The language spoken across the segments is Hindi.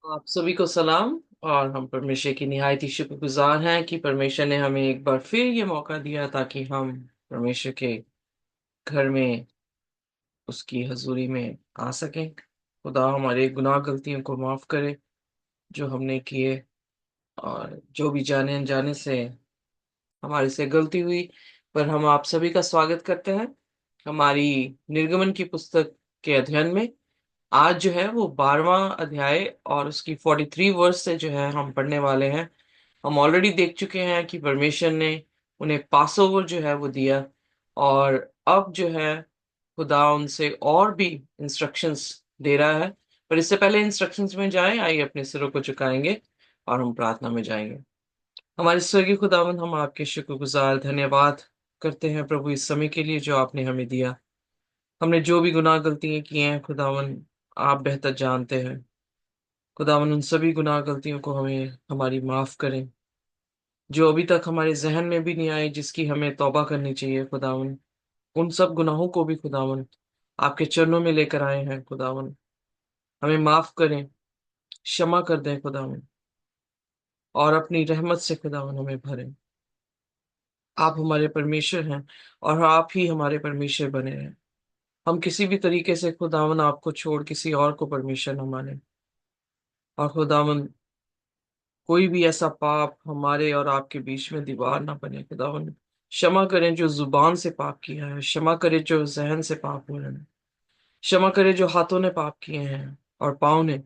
आप सभी को सलाम। और हम परमेश्वर की निहायत ही शुक्रगुजार हैं कि परमेश्वर ने हमें एक बार फिर ये मौका दिया ताकि हम परमेश्वर के घर में उसकी हजूरी में आ सकें। खुदा हमारे गुनाह गलतियों को माफ करे जो हमने किए, और जो भी जाने अनजाने से हमारे से गलती हुई। पर हम आप सभी का स्वागत करते हैं हमारी निर्गमन की पुस्तक के अध्ययन में। आज जो है वो 12वां अध्याय और उसकी 43 वर्स से जो है हम पढ़ने वाले हैं। हम ऑलरेडी देख चुके हैं कि परमेश्वर ने उन्हें पास ओवर जो है वो दिया, और अब जो है खुदा उनसे और भी इंस्ट्रक्शंस दे रहा है। पर इससे पहले इंस्ट्रक्शंस में जाएं, आइए अपने सिरों को झुकाएंगे और हम प्रार्थना में जाएंगे। हमारे स्वर्गीय खुदावंद, हम आपके शुक्रगुजार धन्यवाद करते हैं प्रभु इस समय के लिए जो आपने हमें दिया। हमने जो भी गुनाह गलतियां की हैं खुदावन, आप बेहतर जानते हैं। खुदावन उन सभी गुनाह गलतियों को हमें हमारी माफ करें जो अभी तक हमारे जहन में भी नहीं आई, जिसकी हमें तौबा करनी चाहिए खुदावन। उन सब गुनाहों को भी खुदावन आपके चरणों में लेकर आए हैं खुदावन। हमें माफ करें, क्षमा कर दें खुदावन, और अपनी रहमत से खुदावन हमें भरें। आप हमारे परमेश्वर हैं और आप ही हमारे परमेश्वर बने हैं। हम किसी भी तरीके से खुदावन आपको छोड़ किसी और को परमेश्वर न माने। और खुदावन कोई भी ऐसा पाप हमारे और आपके बीच में दीवार ना बने खुदावन। क्षमा करें जो जुबान से पाप किया है, क्षमा करें जो जहन से पाप हुए हैं, क्षमा करें जो हाथों ने पाप किए हैं और पाँव ने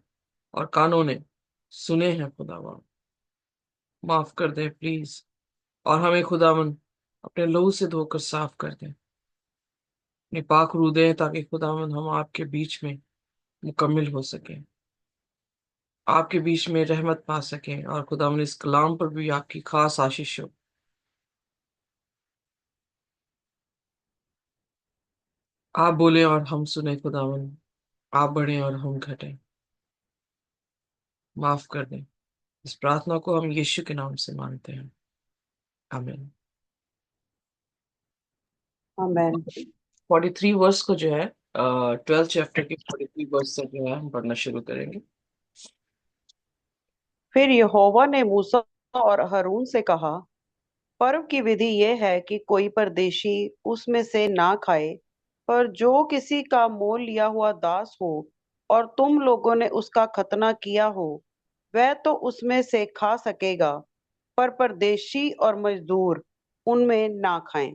और कानों ने सुने हैं खुदावन। माफ कर दे प्लीज, और हमें खुदावन अपने लहू से धोकर साफ कर दे, अपनी पाक रू दे, ताकि खुदावन हम आपके बीच में मुकम्मिल हो सके, आपके बीच में रहमत पा सकें, और खुदावन इस कलाम पर भी आपकी खास आशीष हो। आप बोले और हम सुने खुदावन, आप बढ़े और हम घटे। माफ कर दें। इस प्रार्थना को हम यीशु के नाम से मांगते हैं, आमीन। आमेन। 43 वर्स को जो है 12 चैप्टर की 43 वर्स से जो है हम पढ़ना शुरू करेंगे। फिर यहोवा ने मूसा और हारून से कहा, पर्व की विधि यह है कि कोई परदेशी उसमें से ना खाए, पर जो किसी का मोल लिया हुआ दास हो और तुम लोगों ने उसका खतना किया हो, वह तो उसमें से खा सकेगा, पर परदेशी और मजदूर उनमें ना खाएं।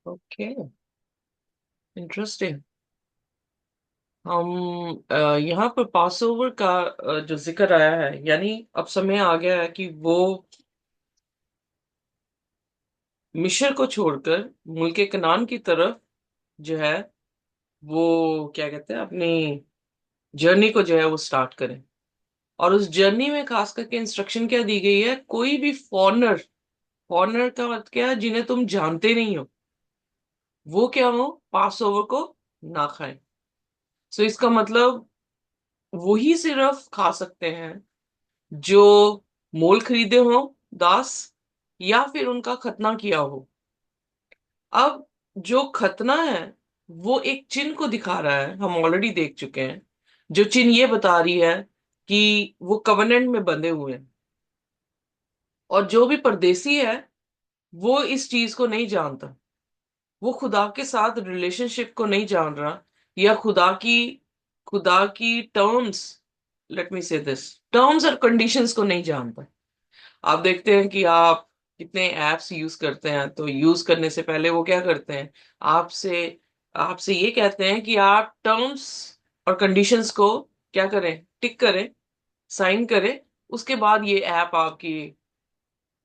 Okay, interesting. हम यहाँ पर पास ओवर का जो जिक्र आया है, यानी अब समय आ गया है कि वो मिस्र को छोड़कर मुल्क कनान की तरफ जो है वो क्या कहते हैं, अपनी जर्नी को जो है वो स्टार्ट करें। और उस जर्नी में खास करके इंस्ट्रक्शन क्या दी गई है, कोई भी फॉरनर, फॉरनर का मतलब क्या है, जिन्हें तुम जानते नहीं हो, वो क्या हो, पास ओवर को ना खाएं। सो इसका मतलब वही सिर्फ खा सकते हैं जो मोल खरीदे हो, दास, या फिर उनका खतना किया हो। अब जो खतना है वो एक चिन्ह को दिखा रहा है, हम ऑलरेडी देख चुके हैं। जो चिन्ह ये बता रही है कि वो कवेनेंट में बंधे हुए हैं, और जो भी परदेसी है वो इस चीज को नहीं जानता। वो खुदा के साथ रिलेशनशिप को नहीं जान रहा, या खुदा की टर्म्स, लेट मी से दिस, टर्म्स और कंडीशंस को नहीं जानता। आप देखते हैं कि आप कितने एप्स यूज करते हैं, तो यूज करने से पहले वो क्या करते हैं, आपसे आपसे ये कहते हैं कि आप टर्म्स और कंडीशंस को क्या करें, टिक करें, साइन करें। उसके बाद ये ऐप आपकी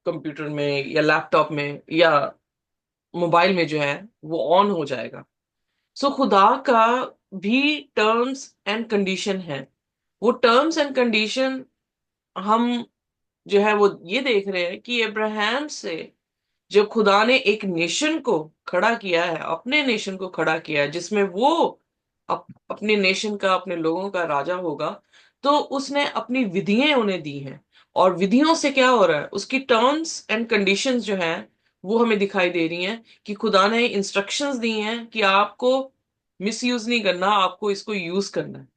कंप्यूटर में या लैपटॉप में या मोबाइल में जो है वो ऑन हो जाएगा। सो खुदा का भी टर्म्स एंड कंडीशन है। वो टर्म्स एंड कंडीशन हम जो है वो ये देख रहे हैं कि अब्राहम से जब खुदा ने एक नेशन को खड़ा किया है, अपने नेशन को खड़ा किया है, जिसमें वो अपने नेशन का, अपने लोगों का राजा होगा, तो उसने अपनी विधियां उन्हें दी हैं। और विधियों से क्या हो रहा है, उसकी टर्म्स एंड कंडीशंस जो हैं वो हमें दिखाई दे रही हैं कि खुदा ने इंस्ट्रक्शंस दी हैं कि आपको मिस यूज नहीं करना, आपको इसको यूज करना है।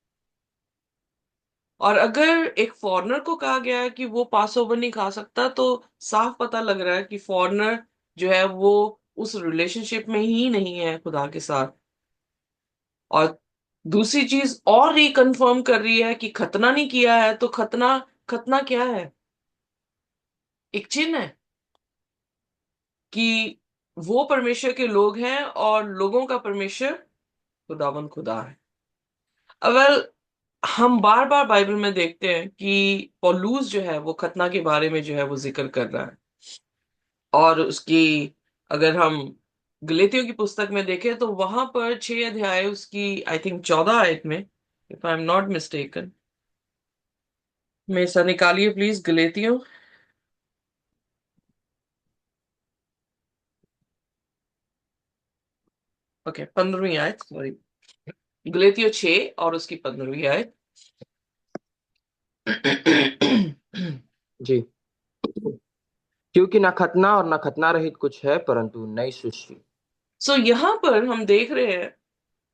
और अगर एक फॉरेनर को कहा गया है कि वो पास ओवर नहीं खा सकता, तो साफ पता लग रहा है कि फॉरेनर जो है वो उस रिलेशनशिप में ही नहीं है खुदा के साथ। और दूसरी चीज और रिकन्फर्म कर रही है कि खतना नहीं किया है, तो खतना, खतना क्या है? एक चिन्ह है कि वो परमेश्वर के लोग हैं और लोगों का परमेश्वर खुदावन खुदा है। अवेल, हम बार बार बाइबल में देखते हैं कि पौलुस जो है वो खतना के बारे में जो है वो जिक्र कर रहा है। और उसकी, अगर हम गलातियों की पुस्तक में देखें तो वहां पर 6 अध्याय उसकी आई थिंक 14 आयत में, if I am not mistaken, में से निकालिए प्लीज गलातियों। ओके, 15वीं आयत, सॉरी, गलातियों 6 और उसकी 15वीं आयत। जी। क्योंकि ना खतना और ना खतना रहित कुछ है, परंतु नई सृष्टि। सो यहां पर हम देख रहे हैं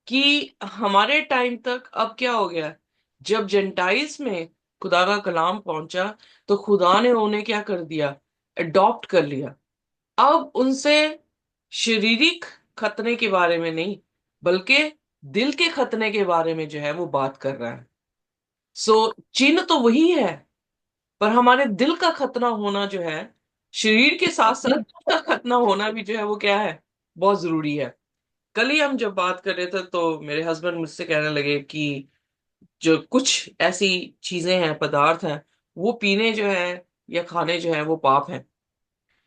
कि हमारे टाइम तक अब क्या हो गया, जब जेंटाइल्स में खुदा का कलाम पहुंचा, तो खुदा ने उन्हें क्या कर दिया, अडॉप्ट कर लिया। अब उनसे शारीरिक खतने के बारे में नहीं, बल्कि दिल के खतने के बारे में जो है वो बात कर रहा है। सो चिन्ह तो वही है, पर हमारे दिल का खतना होना जो है, शरीर के साथ साथ दिल का खतना होना भी जो है वो क्या है, बहुत जरूरी है। कल ही हम जब बात कर रहे थे तो मेरे हस्बैंड मुझसे कहने लगे कि जो कुछ ऐसी चीजें हैं, पदार्थ हैं, वो पीने जो है या खाने जो है वो पाप है।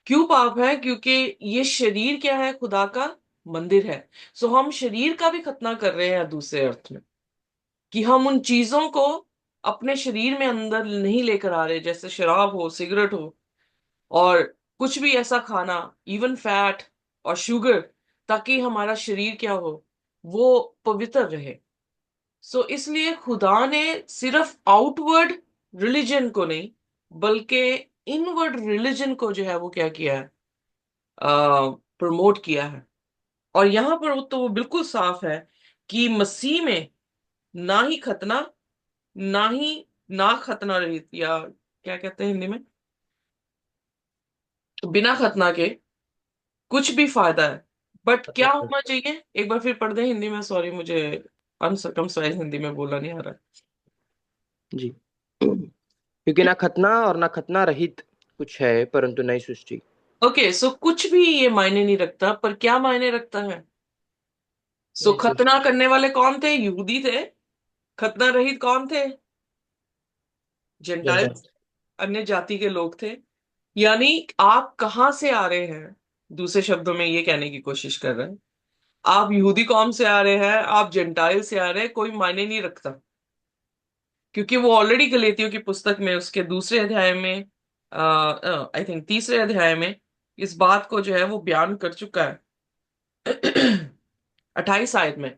क्यों पाप है? क्योंकि ये शरीर क्या है, खुदा का मंदिर है। सो हम शरीर का भी खतना कर रहे हैं दूसरे अर्थ में, कि हम उन चीजों को अपने शरीर में अंदर नहीं लेकर आ रहे, जैसे शराब हो, सिगरेट हो, और कुछ भी ऐसा खाना, इवन फैट और शुगर, ताकि हमारा शरीर क्या हो, वो पवित्र रहे। सो इसलिए खुदा ने सिर्फ आउटवर्ड रिलीजन को नहीं, बल्कि इनवर्ड रिलीजन को जो है वो क्या किया है, प्रमोट किया है। और यहां पर तो वो बिल्कुल साफ है कि मसीह में ना ही खतना, ना ही ना खतना रहित, या क्या कहते हैं हिंदी में, बिना खतना के कुछ भी फायदा है। बट क्या होना चाहिए, एक बार फिर पढ़ दें हिंदी में, सॉरी मुझे अनसर्कमसाइज हिंदी में बोलना नहीं आ रहा जी। क्योंकि ना खतना और ना खतना रहित कुछ है, परंतु नई सृष्टि। है। ओके, सो कुछ भी ये मायने नहीं रखता, पर क्या मायने रखता है? सो नई खतना सृष्टि। करने वाले कौन थे? यहूदी थे। खतना रहित कौन थे? जनता। जेंटाइल्स, अन्य जाति के लोग थे। यानी आप कहां से आ रहे हैं, दूसरे शब्दों में ये कहने की कोशिश कर रहे हैं, आप यहूदी कौम से आ रहे हैं, आप जेंटाइल से आ रहे हैं, कोई मायने नहीं रखता। क्योंकि वो ऑलरेडी गलातियों की पुस्तक में उसके दूसरे अध्याय में, आई थिंक तीसरे अध्याय में, इस बात को जो है वो बयान कर चुका है। 28 आयत में,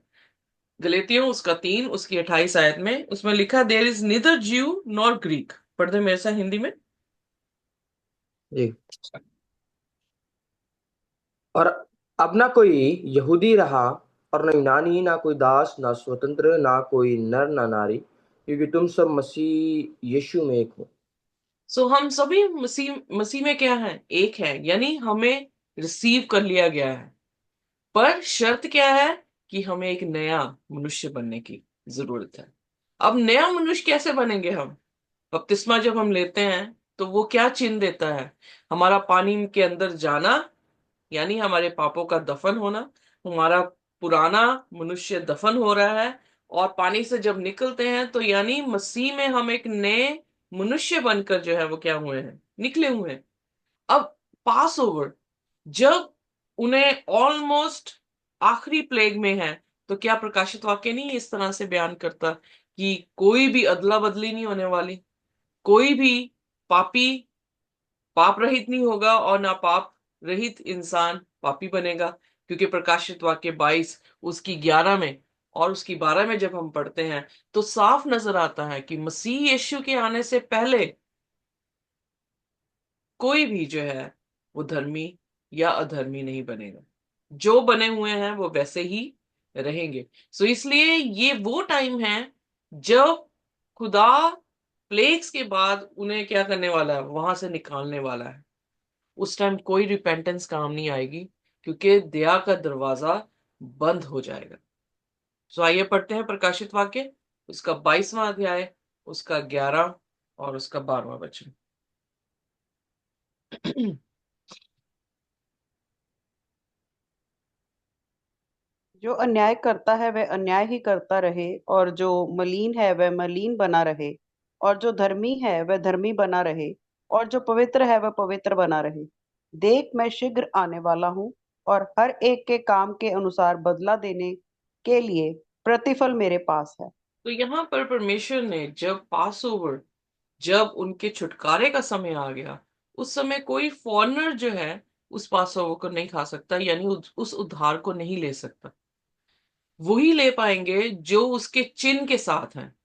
गलातियों उसका 3 उसकी 28 आयत में, उसमें लिखा, देयर इज नीदर ज्यू नॉर ग्रीक। पढ़ दे मेरे साथ हिंदी में। जी। और अब ना कोई यहूदी रहा और न यूनानी, ना कोई दास ना स्वतंत्र, ना कोई नर ना नारी, क्योंकि तुम सब मसीह यीशु में एक हो। सो हम सभी मसीह मसीह में क्या है, एक है, यानी हमें रिसीव कर लिया गया है। पर शर्त क्या है, कि हमें एक नया मनुष्य बनने की जरूरत है। अब नया मनुष्य कैसे बनेंगे हम? बपतिस्मा जब हम लेते हैं तो वो क्या चिन्ह देता है? हमारा पानी के अंदर जाना, यानी हमारे पापों का दफन होना। हमारा पुराना मनुष्य दफन हो रहा है, और पानी से जब निकलते हैं तो यानी मसीह में हम एक नए मनुष्य बनकर जो है वो क्या हुए हैं, निकले हुए हैं। अब पास ओवर, जब उन्हें ऑलमोस्ट आखिरी प्लेग में है, तो क्या प्रकाशित वाक्य नहीं इस तरह से बयान करता कि कोई भी अदला बदली नहीं होने वाली, कोई भी पापी पाप रहित नहीं होगा, और ना पाप रहित इंसान पापी बनेगा। क्योंकि प्रकाशित वाक्य 22 उसकी 11 में और उसकी 12 में जब हम पढ़ते हैं, तो साफ नजर आता है कि मसीह यीशु के आने से पहले कोई भी जो है वो धर्मी या अधर्मी नहीं बनेगा। जो बने हुए हैं वो वैसे ही रहेंगे। सो इसलिए ये वो टाइम है जब खुदा प्लेग्स के बाद उन्हें क्या करने वाला है, वहां से निकालने वाला है। उस टाइम कोई रिपेंटेंस काम नहीं आएगी, क्योंकि दया का दरवाजा बंद हो जाएगा। सो आइए पढ़ते हैं प्रकाशित वाक्य, उसका 22वां अध्याय, उसका 11 और उसका 12वां वचन। जो अन्याय करता है वह अन्याय ही करता रहे, और जो मलिन है वह मलिन बना रहे, और जो धर्मी है वह धर्मी बना रहे, और जो पवित्र है वह पवित्र बना रहे। देख, मैं शीघ्र आने वाला हूँ, और हर एक के काम के अनुसार बदला देने के लिए प्रतिफल मेरे पास है। तो यहां पर परमेश्वर ने जब पास ओवर, जब उनके छुटकारे का समय आ गया, उस समय कोई फॉरेनर जो है उस पास ओवर को नहीं खा सकता, यानी उस उद्धार को नहीं ले सकता। वही ले पाएंगे जो उसके चिन्ह के साथ हैं,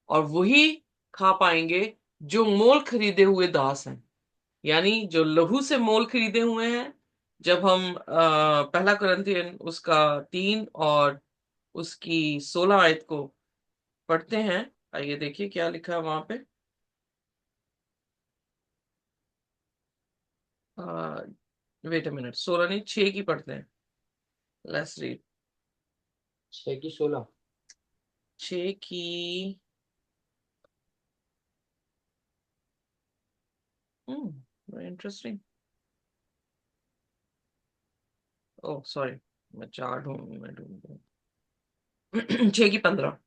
और वही खा पाएंगे जो मोल खरीदे हुए दास हैं, यानी जो लहू से मोल खरीदे हुए हैं। जब हम पहला कुरिन्थियन उसका 3 और उसकी 16 आयत को पढ़ते हैं, आइए देखिए क्या लिखा है वहां पे। वेट अ मिनट, 16 नहीं 6 की पढ़ते हैं। Let's read. 6 की 16। 6 की इंटरेस्टिंग। ओह सॉरी, मैं 4 ढूंढ मैं ढूंढ रहा हूँ। 6 की 15।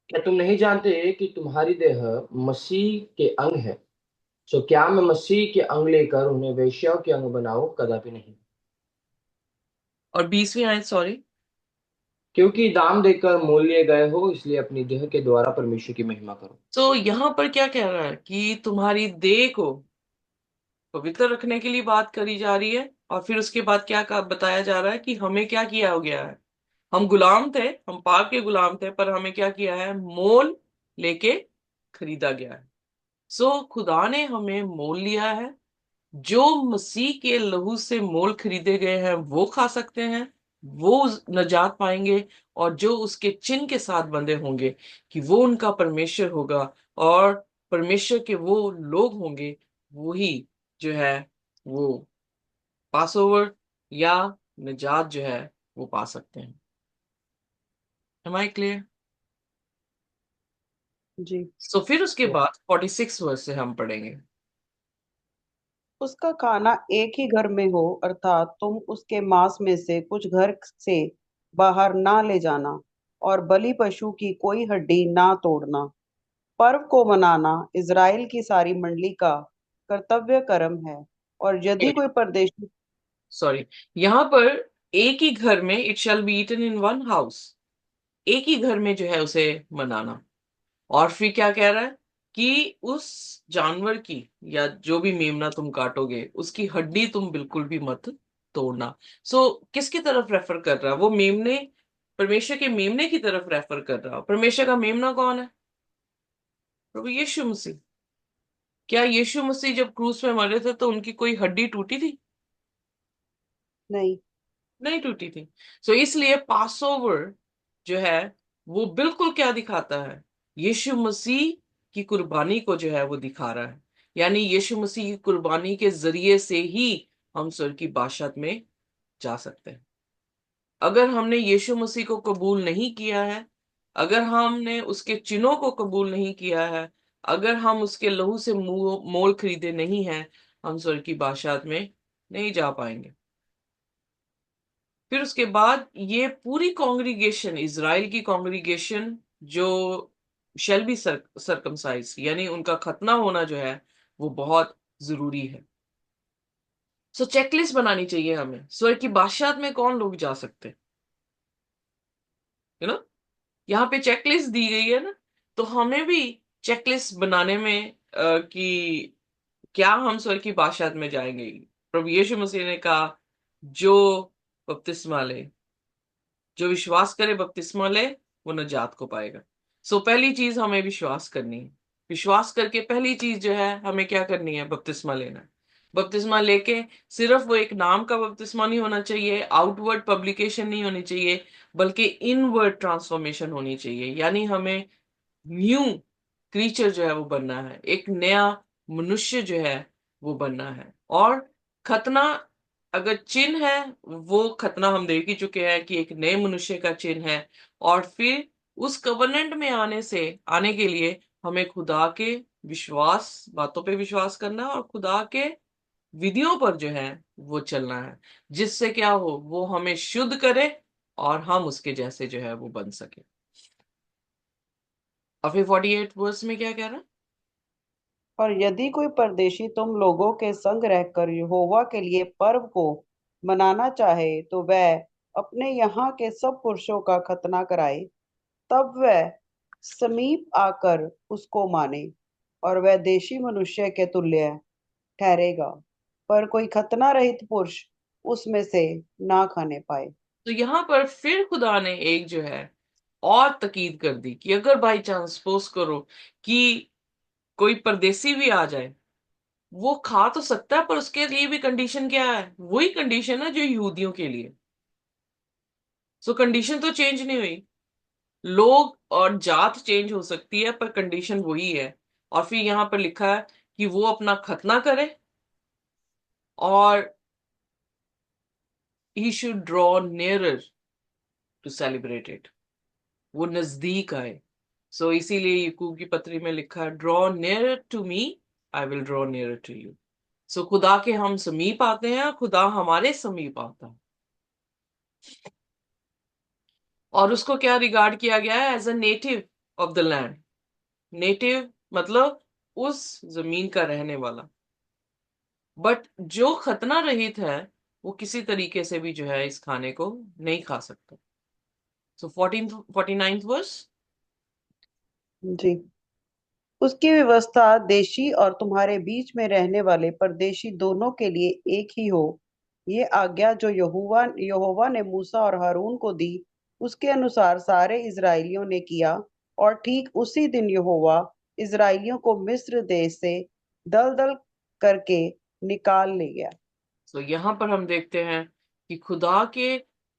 क्या तुम नहीं जानते कि तुम्हारी देह मसीह के अंग है? सो क्या मैं मसीह के अंग लेकर उन्हें वेश्याओं के अंग बनाऊं? कदापि नहीं। और 20वीं आयत, सॉरी। क्योंकि दाम देकर मोल लिए गए हो, इसलिए अपनी देह के द्वारा परमेश्वर की महिमा करो। तो यहाँ पर क्या कह रहा है कि तुम्हारी देह को पवित्र रखने के लिए बात करी जा रही है, और फिर उसके बाद क्या बताया जा रहा है कि हमें क्या किया हो गया है। हम गुलाम थे, हम पाप के गुलाम थे, पर हमें क्या किया है, मोल लेके खरीदा गया है। सो खुदा ने हमें मोल लिया है। जो मसीह के लहू से मोल खरीदे गए हैं वो खा सकते हैं, वो नजात पाएंगे। और जो उसके चिन्ह के साथ बंधे होंगे कि वो उनका परमेश्वर होगा, और परमेश्वर के वो लोग होंगे, वही जो है वो पास ओवर या निजात जो है वो पा सकते हैं। M I clear? जी। सो फिर उसके बाद 46 वर्ष से हम पढ़ेंगे। उसका खाना एक ही घर में हो, अर्थात तुम उसके मांस में से कुछ घर से बाहर ना ले जाना, और बलि पशु की कोई हड्डी ना तोड़ना। पर्व को मनाना इज़राइल की सारी मंडली का कर्तव्य कर्म है। और यदि कोई परदेशी सॉरी, यहां पर एक ही घर में, it shall be eaten in one house, एक ही घर में जो है उसे मनाना। और फिर क्या कह रहा है कि उस जानवर की या जो भी मेमना तुम काटोगे उसकी हड्डी तुम बिल्कुल भी मत तोड़ना। सो किसकी तरफ रेफर कर रहा है वो मेमने? परमेश्वर के मेमने की तरफ रेफर कर रहा है। परमेश्वर का मेमना कौन है? प्रभु यीशु मसीह। क्या यीशु मसीह जब क्रूस में मरे थे तो उनकी कोई हड्डी टूटी थी? नहीं। नहीं टूटी थी। सो इसलिए पास ओवर जो है वो बिल्कुल क्या दिखाता है, यीशु मसीह की कुर्बानी को जो है वो दिखा रहा है। यानी यीशु मसीह की कुर्बानी के जरिए से ही हम स्वर्ग की बादशाहत में जा सकते हैं। अगर हमने यीशु मसीह को कबूल नहीं किया है, अगर हमने उसके चिन्हों को कबूल नहीं किया है, अगर हम उसके लहू से मोल खरीदे नहीं हैं, हम स्वर्ग की बादशाहत में नहीं जा पाएंगे। फिर उसके बाद ये पूरी कॉन्ग्रीगेशन, इज़राइल की कॉन्ग्रीगेशन जो शैल बी सरकमसाइज, यानी उनका खतना होना जो है वो बहुत जरूरी है। सो चेकलिस्ट बनानी चाहिए हमें, स्वर्ग की बादशाहत में कौन लोग जा सकते हैं, यू नो। यहाँ पे चेकलिस्ट दी गई है ना, तो हमें भी चेकलिस्ट बनाने में कि क्या हम स्वर्ग की बादशाहत में जाएंगे। प्रभु यीशु मसीह ने कहा, जो बपतिस्मा ले, जो विश्वास करे बपतिस्मा ले, वो नजात को पाएगा। सो पहली चीज हमें विश्वास करनी है। विश्वास करके पहली चीज जो है हमें क्या करनी है, बपतिस्मा लेना है। बपतिस्मा लेके सिर्फ वो एक नाम का बपतिस्मा नहीं होना चाहिए, आउटवर्ड पब्लिकेशन नहीं होनी चाहिए, बल्कि इनवर्ड ट्रांसफॉर्मेशन होनी चाहिए। यानी हमें न्यू क्रीचर जो है वो बनना है, एक नया मनुष्य जो है वो बनना है। और खतना अगर चिन्ह है, वो खतना हम देख ही चुके हैं कि एक नए मनुष्य का चिन्ह है। और फिर उस कवनेंट में आने के लिए हमें खुदा के विश्वास बातों पे विश्वास करना है और खुदा के विधियों पर जो है वो चलना है, जिससे क्या हो, वो हमें शुद्ध करे और हम उसके जैसे जो है वो बन सके। और फिर 48 वर्स में क्या कह रहा है? और यदि कोई परदेशी तुम लोगों के संग रहकर यहोवा के लिए पर्व को मनाना चाहे, तो वह अपने यहाँ के सब पुरुषों का खतना कराए, तब वह समीप आकर उसको माने, और वह देशी मनुष्य के तुल्य ठहरेगा। पर कोई खतना रहित पुरुष उसमें से ना खाने पाए। तो यहां पर फिर खुदा ने एक जो है और ताकीद कर दी कि अगर बाई चांस सपोज करो कि कोई परदेसी भी आ जाए, वो खा तो सकता है, पर उसके लिए भी कंडीशन क्या है? वही कंडीशन है जो यहूदियों के लिए। सो कंडीशन तो चेंज नहीं हुई, लोग और जात चेंज हो सकती है पर कंडीशन वही है। और फिर यहां पर लिखा है कि वो अपना खतना करे और he should draw nearer to celebrate it, वो नजदीक आए। सो इसीलिए यकूब की पत्री में लिखा है, draw nearer to me, I will draw nearer to you. So खुदा के हम समीप आते हैं, खुदा हमारे समीप आता है। और उसको क्या रिगार्ड किया गया है? As a native of the land. Native मतलब उस जमीन का रहने वाला। बट जो खतना रहित है, वो किसी तरीके से भी जो है इस खाने को नहीं खा सकता। सो 49th वर्स। जी। उसकी व्यवस्था देशी और तुम्हारे बीच में रहने वाले परदेशी दोनों के लिए एक ही हो। ये आज्ञा जो यहोवा यहोवा ने मूसा और हारून को दी, उसके अनुसार सारे इजरायलियों ने किया। और ठीक उसी दिन यहोवा इजरायलियों को मिस्र देश से दल दल करके निकाल ले गया। तो यहां पर हम देखते हैं कि खुदा के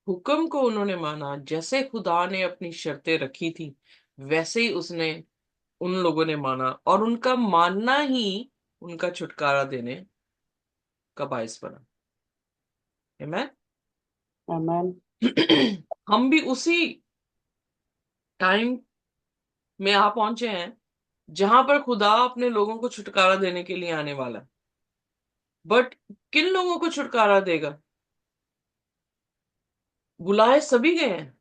हुक्म को उन्होंने माना, जैसे खुदा ने अपनी शर्तें रखी थी वैसे ही उसने उन लोगों ने माना, और उनका मानना ही उनका छुटकारा देने का बायस बना। Amen? आमीन। हम भी उसी टाइम में आ पहुंचे हैं जहां पर खुदा अपने लोगों को छुटकारा देने के लिए आने वाला है। बट किन लोगों को छुटकारा देगा? बुलाए सभी गए हैं,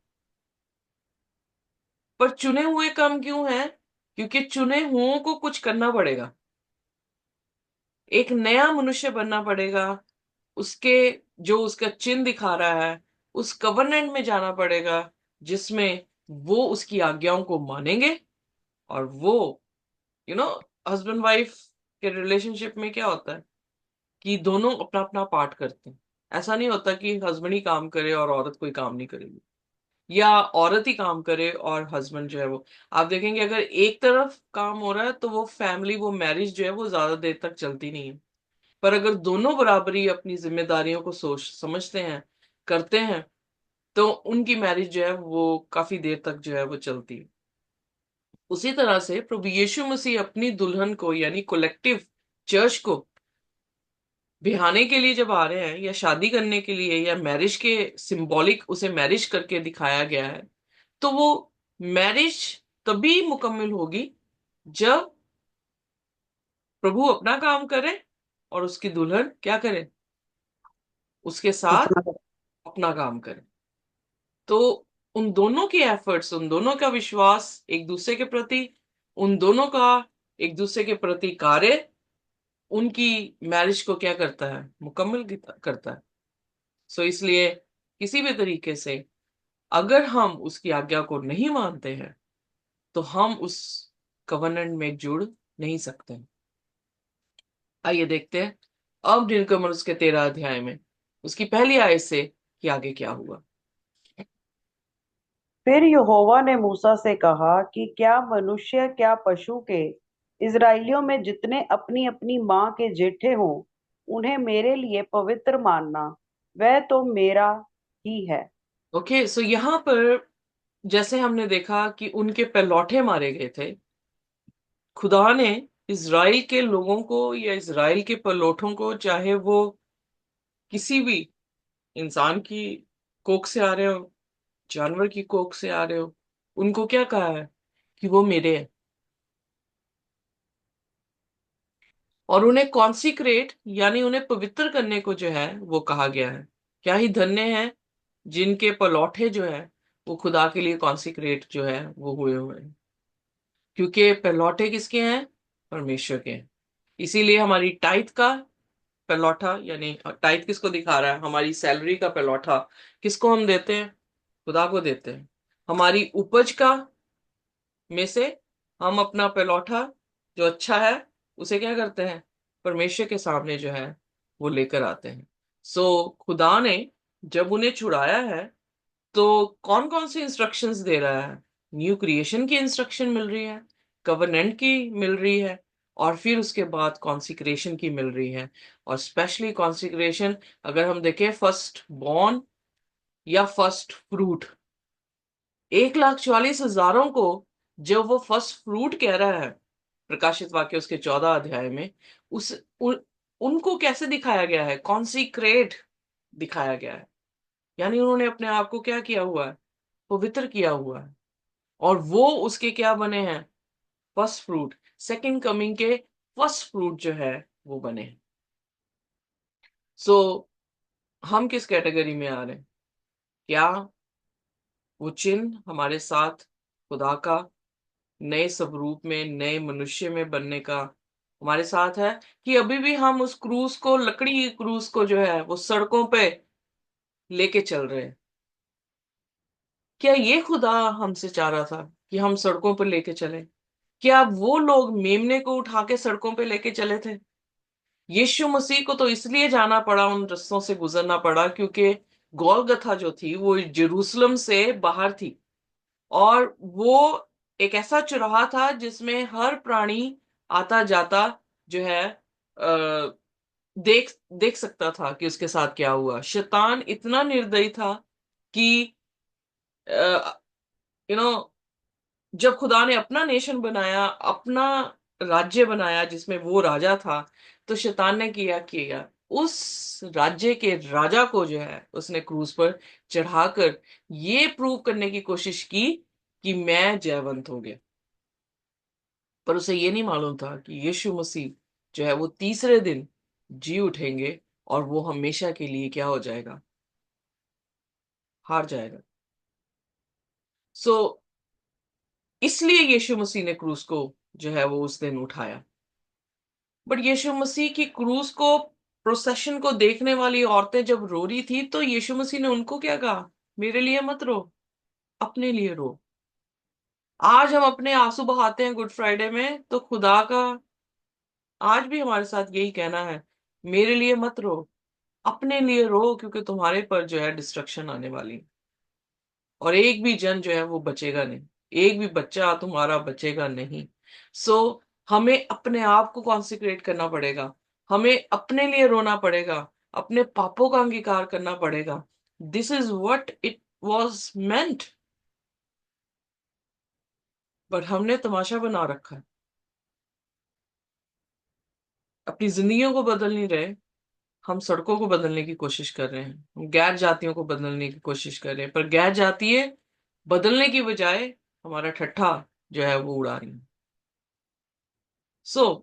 पर चुने हुए कम क्यों हैं? क्योंकि चुने हुओं को कुछ करना पड़ेगा, एक नया मनुष्य बनना पड़ेगा, उसके जो उसका चिन्ह दिखा रहा है उस कवर्नेंट में जाना पड़ेगा, जिसमें वो उसकी आज्ञाओं को मानेंगे। और वो यू नो हस्बैंड वाइफ के रिलेशनशिप में क्या होता है कि दोनों अपना अपना पार्ट करते हैं। ऐसा नहीं होता कि हस्बैंड ही काम करे और औरत कोई काम नहीं करेगी, या औरत ही काम करे और हस्बैंड जो है वो। आप देखेंगे अगर एक तरफ काम हो रहा है तो वो फैमिली, वो मैरिज जो है वो ज्यादा देर तक चलती नहीं है। पर अगर दोनों बराबरी अपनी जिम्मेदारियों को सोच समझते हैं, करते हैं, तो उनकी मैरिज जो है वो काफी देर तक जो है वो चलती है। उसी तरह से प्रभु यीशु मसीह अपनी दुल्हन को यानी कलेक्टिव चर्च को बिहाने के लिए जब आ रहे हैं, या शादी करने के लिए, या मैरिज के सिंबॉलिक उसे मैरिज करके दिखाया गया है, तो वो मैरिज तभी मुकम्मल होगी जब प्रभु अपना काम करे और उसकी दुल्हन क्या करे? उसके साथ अपना अपना काम करे। तो उन दोनों के एफर्ट्स, उन दोनों का विश्वास एक दूसरे के प्रति, उन दोनों का एक दूसरे के प्रति कार्य उनकी मैरिज को क्या करता है? मुकम्मल करता है। सो इसलिए किसी भी तरीके से अगर हम उसकी आज्ञा को नहीं मानते हैं, तो हम उस कवनेंट में जुड़ नहीं सकते। आइए देखते हैं अब नीलकमल के 13 अध्याय में उसकी पहली आयत से कि आगे क्या हुआ। फिर यहोवा ने मूसा से कहा कि क्या मनुष्य क्या पशु के इजराइलियों में जितने अपनी अपनी माँ के जेठे हों, उन्हें मेरे लिए पवित्र मानना, वह तो मेरा ही है। ओके, सो यहाँ पर जैसे हमने देखा कि उनके पलौठे मारे गए थे, खुदा ने इज़राइल के लोगों को या इज़राइल के पलौठों को, चाहे वो किसी भी इंसान की कोख से आ रहे हो, जानवर की कोख से आ रहे हो, उनको क्या कहा है कि वो मेरे हैं। और उन्हें कॉन्सिक्रेट यानी उन्हें पवित्र करने को जो है वो कहा गया है। क्या ही धन्य है जिनके पलौठे जो है वो खुदा के लिए कॉन्सिक्रेट जो है वो हुए हुए हैं, क्योंकि पलौठे किसके हैं? परमेश्वर के हैं। इसीलिए हमारी टाइथ का पलौठा, यानी टाइथ किसको दिखा रहा है? हमारी सैलरी का पलौठा किसको हम देते हैं? खुदा को देते हैं। हमारी उपज का में से हम अपना पलौठा जो अच्छा है उसे क्या करते हैं? परमेश्वर के सामने जो है वो लेकर आते हैं। खुदा ने जब उन्हें छुड़ाया है तो कौन कौन सी इंस्ट्रक्शंस दे रहा है? न्यू क्रिएशन की इंस्ट्रक्शन मिल रही है, कवर्नेंट की मिल रही है, और फिर उसके बाद कॉन्सिक्रेशन की मिल रही है। और स्पेशली कॉन्सिक्रेशन, अगर हम देखें फर्स्ट बॉर्न या फर्स्ट फ्रूट, 1,44,000 को जब वो फर्स्ट फ्रूट कह रहा है प्रकाशित वाक्य उसके 14 अध्याय में, उनको कैसे दिखाया गया है? कॉन्सिक्रेट दिखाया गया है, यानी उन्होंने अपने आप को क्या किया हुआ है? पवित्र किया हुआ है। और वो उसके क्या बने हैं? फर्स्ट फ्रूट, सेकंड कमिंग के फर्स्ट फ्रूट जो है वो बने हैं। सो हम किस कैटेगरी में आ रहे हैं? क्या वो चिन्ह हमारे साथ खुदा का नए स्वरूप में, नए मनुष्य में बनने का हमारे साथ है, कि अभी भी हम उस क्रूस को, लकड़ी की क्रूस को जो है वो सड़कों पे लेके चल रहे हैं? क्या ये खुदा हमसे चाह रहा था कि हम सड़कों पर लेके चले? क्या वो लोग मेमने को उठा के सड़कों पे लेके चले थे? यीशु मसीह को तो इसलिए जाना पड़ा, उन रस्तों से गुजरना पड़ा, क्योंकि गोलगथा जो थी वो यरूशलेम से बाहर थी, और वो एक ऐसा चौराहा था जिसमें हर प्राणी आता जाता जो है देख देख सकता था कि उसके साथ क्या हुआ। शैतान इतना निर्दयी था कि यू नो जब खुदा ने अपना नेशन बनाया, अपना राज्य बनाया जिसमें वो राजा था, तो शैतान ने किया किया उस राज्य के राजा को जो है उसने क्रूस पर चढ़ाकर ये प्रूव करने की कोशिश की कि मैं जयवंत हो गया। पर उसे ये नहीं मालूम था कि यीशु मसीह जो है वो तीसरे दिन जी उठेंगे, और वो हमेशा के लिए क्या हो जाएगा? हार जाएगा। सो इसलिए यीशु मसीह ने क्रूस को जो है वो उस दिन उठाया। बट यीशु मसीह की क्रूस को, प्रोसेशन को देखने वाली औरतें जब रो रही थी, तो यीशु मसीह ने उनको क्या कहा? मेरे लिए मत रो, अपने लिए रो। आज हम अपने आंसू बहाते हैं गुड फ्राइडे में, तो खुदा का आज भी हमारे साथ यही कहना है, मेरे लिए मत रो, अपने लिए रो, क्योंकि तुम्हारे पर जो है डिस्ट्रक्शन आने वाली है। और एक भी जन जो है वो बचेगा नहीं, एक भी बच्चा तुम्हारा बचेगा नहीं। सो हमें अपने आप को कॉन्सिक्रेट करना पड़ेगा, हमें अपने लिए रोना पड़ेगा, अपने पापों का अंगीकार करना पड़ेगा। This is what it was meant. But हमने तमाशा बना रखा है, अपनी जिंदगियों को बदल नहीं रहे। हम सड़कों को बदलने की कोशिश कर रहे हैं, हम गैर जातियों को बदलने की कोशिश कर रहे हैं, पर गैर जातीय बदलने की बजाय हमारा ठट्ठा जो है वो उड़ा रही है। सो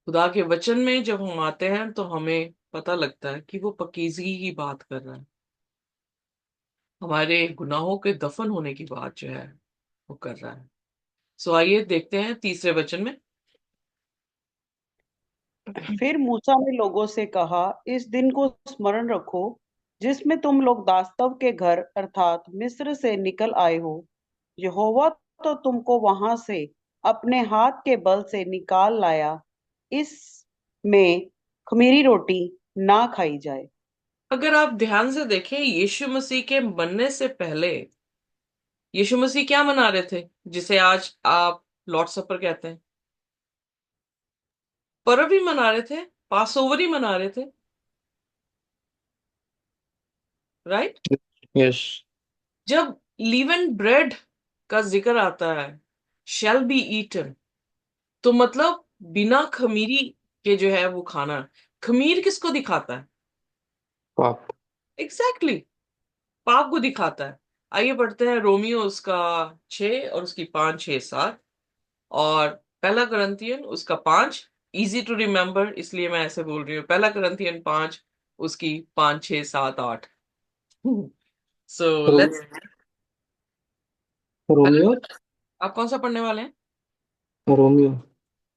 खुदा के वचन में जब हम आते हैं तो हमें पता लगता है कि वो पकीजगी की बात कर रहा है, हमारे गुनाहों के दफन होने की बात जो है वो कर रहा है। आइए देखते हैं तीसरे वचन में। फिर मूसा ने लोगों से कहा, इस दिन को स्मरण रखो जिसमें तुम लोग दास्तव के घर अर्थात मिस्र से निकल आए हो। यहोवा तो तुमको वहां से अपने हाथ के बल से निकाल लाया। इसमें खमीरी रोटी ना खाई जाए। अगर आप ध्यान से देखें, यीशु मसीह के बनने से पहले यीशु मसीह क्या मना रहे थे, जिसे आज आप लॉर्ड सपर कहते हैं? पर्व ही मना रहे थे, पास ओवर ही मना रहे थे, राइट? यस। जब लीवन ब्रेड का जिक्र आता है, शैल बी ईटन, तो मतलब बिना खमीरी के जो है वो खाना। खमीर किसको दिखाता है? पाप। एग्जैक्टली exactly, पाप को दिखाता है। आइए पढ़ते हैं रोमियो उसका 6 और उसकी 5, 6, 7, और पहला करंथियन उसका 5। इजी टू रिमेम्बर इसलिए मैं ऐसे बोल रही हूँ, पहला करंथियन 5 उसकी 5, 6, 7, 8। So Rome, let's. रोमियो। आप कौन सा पढ़ने वाले हैं? रोमियो।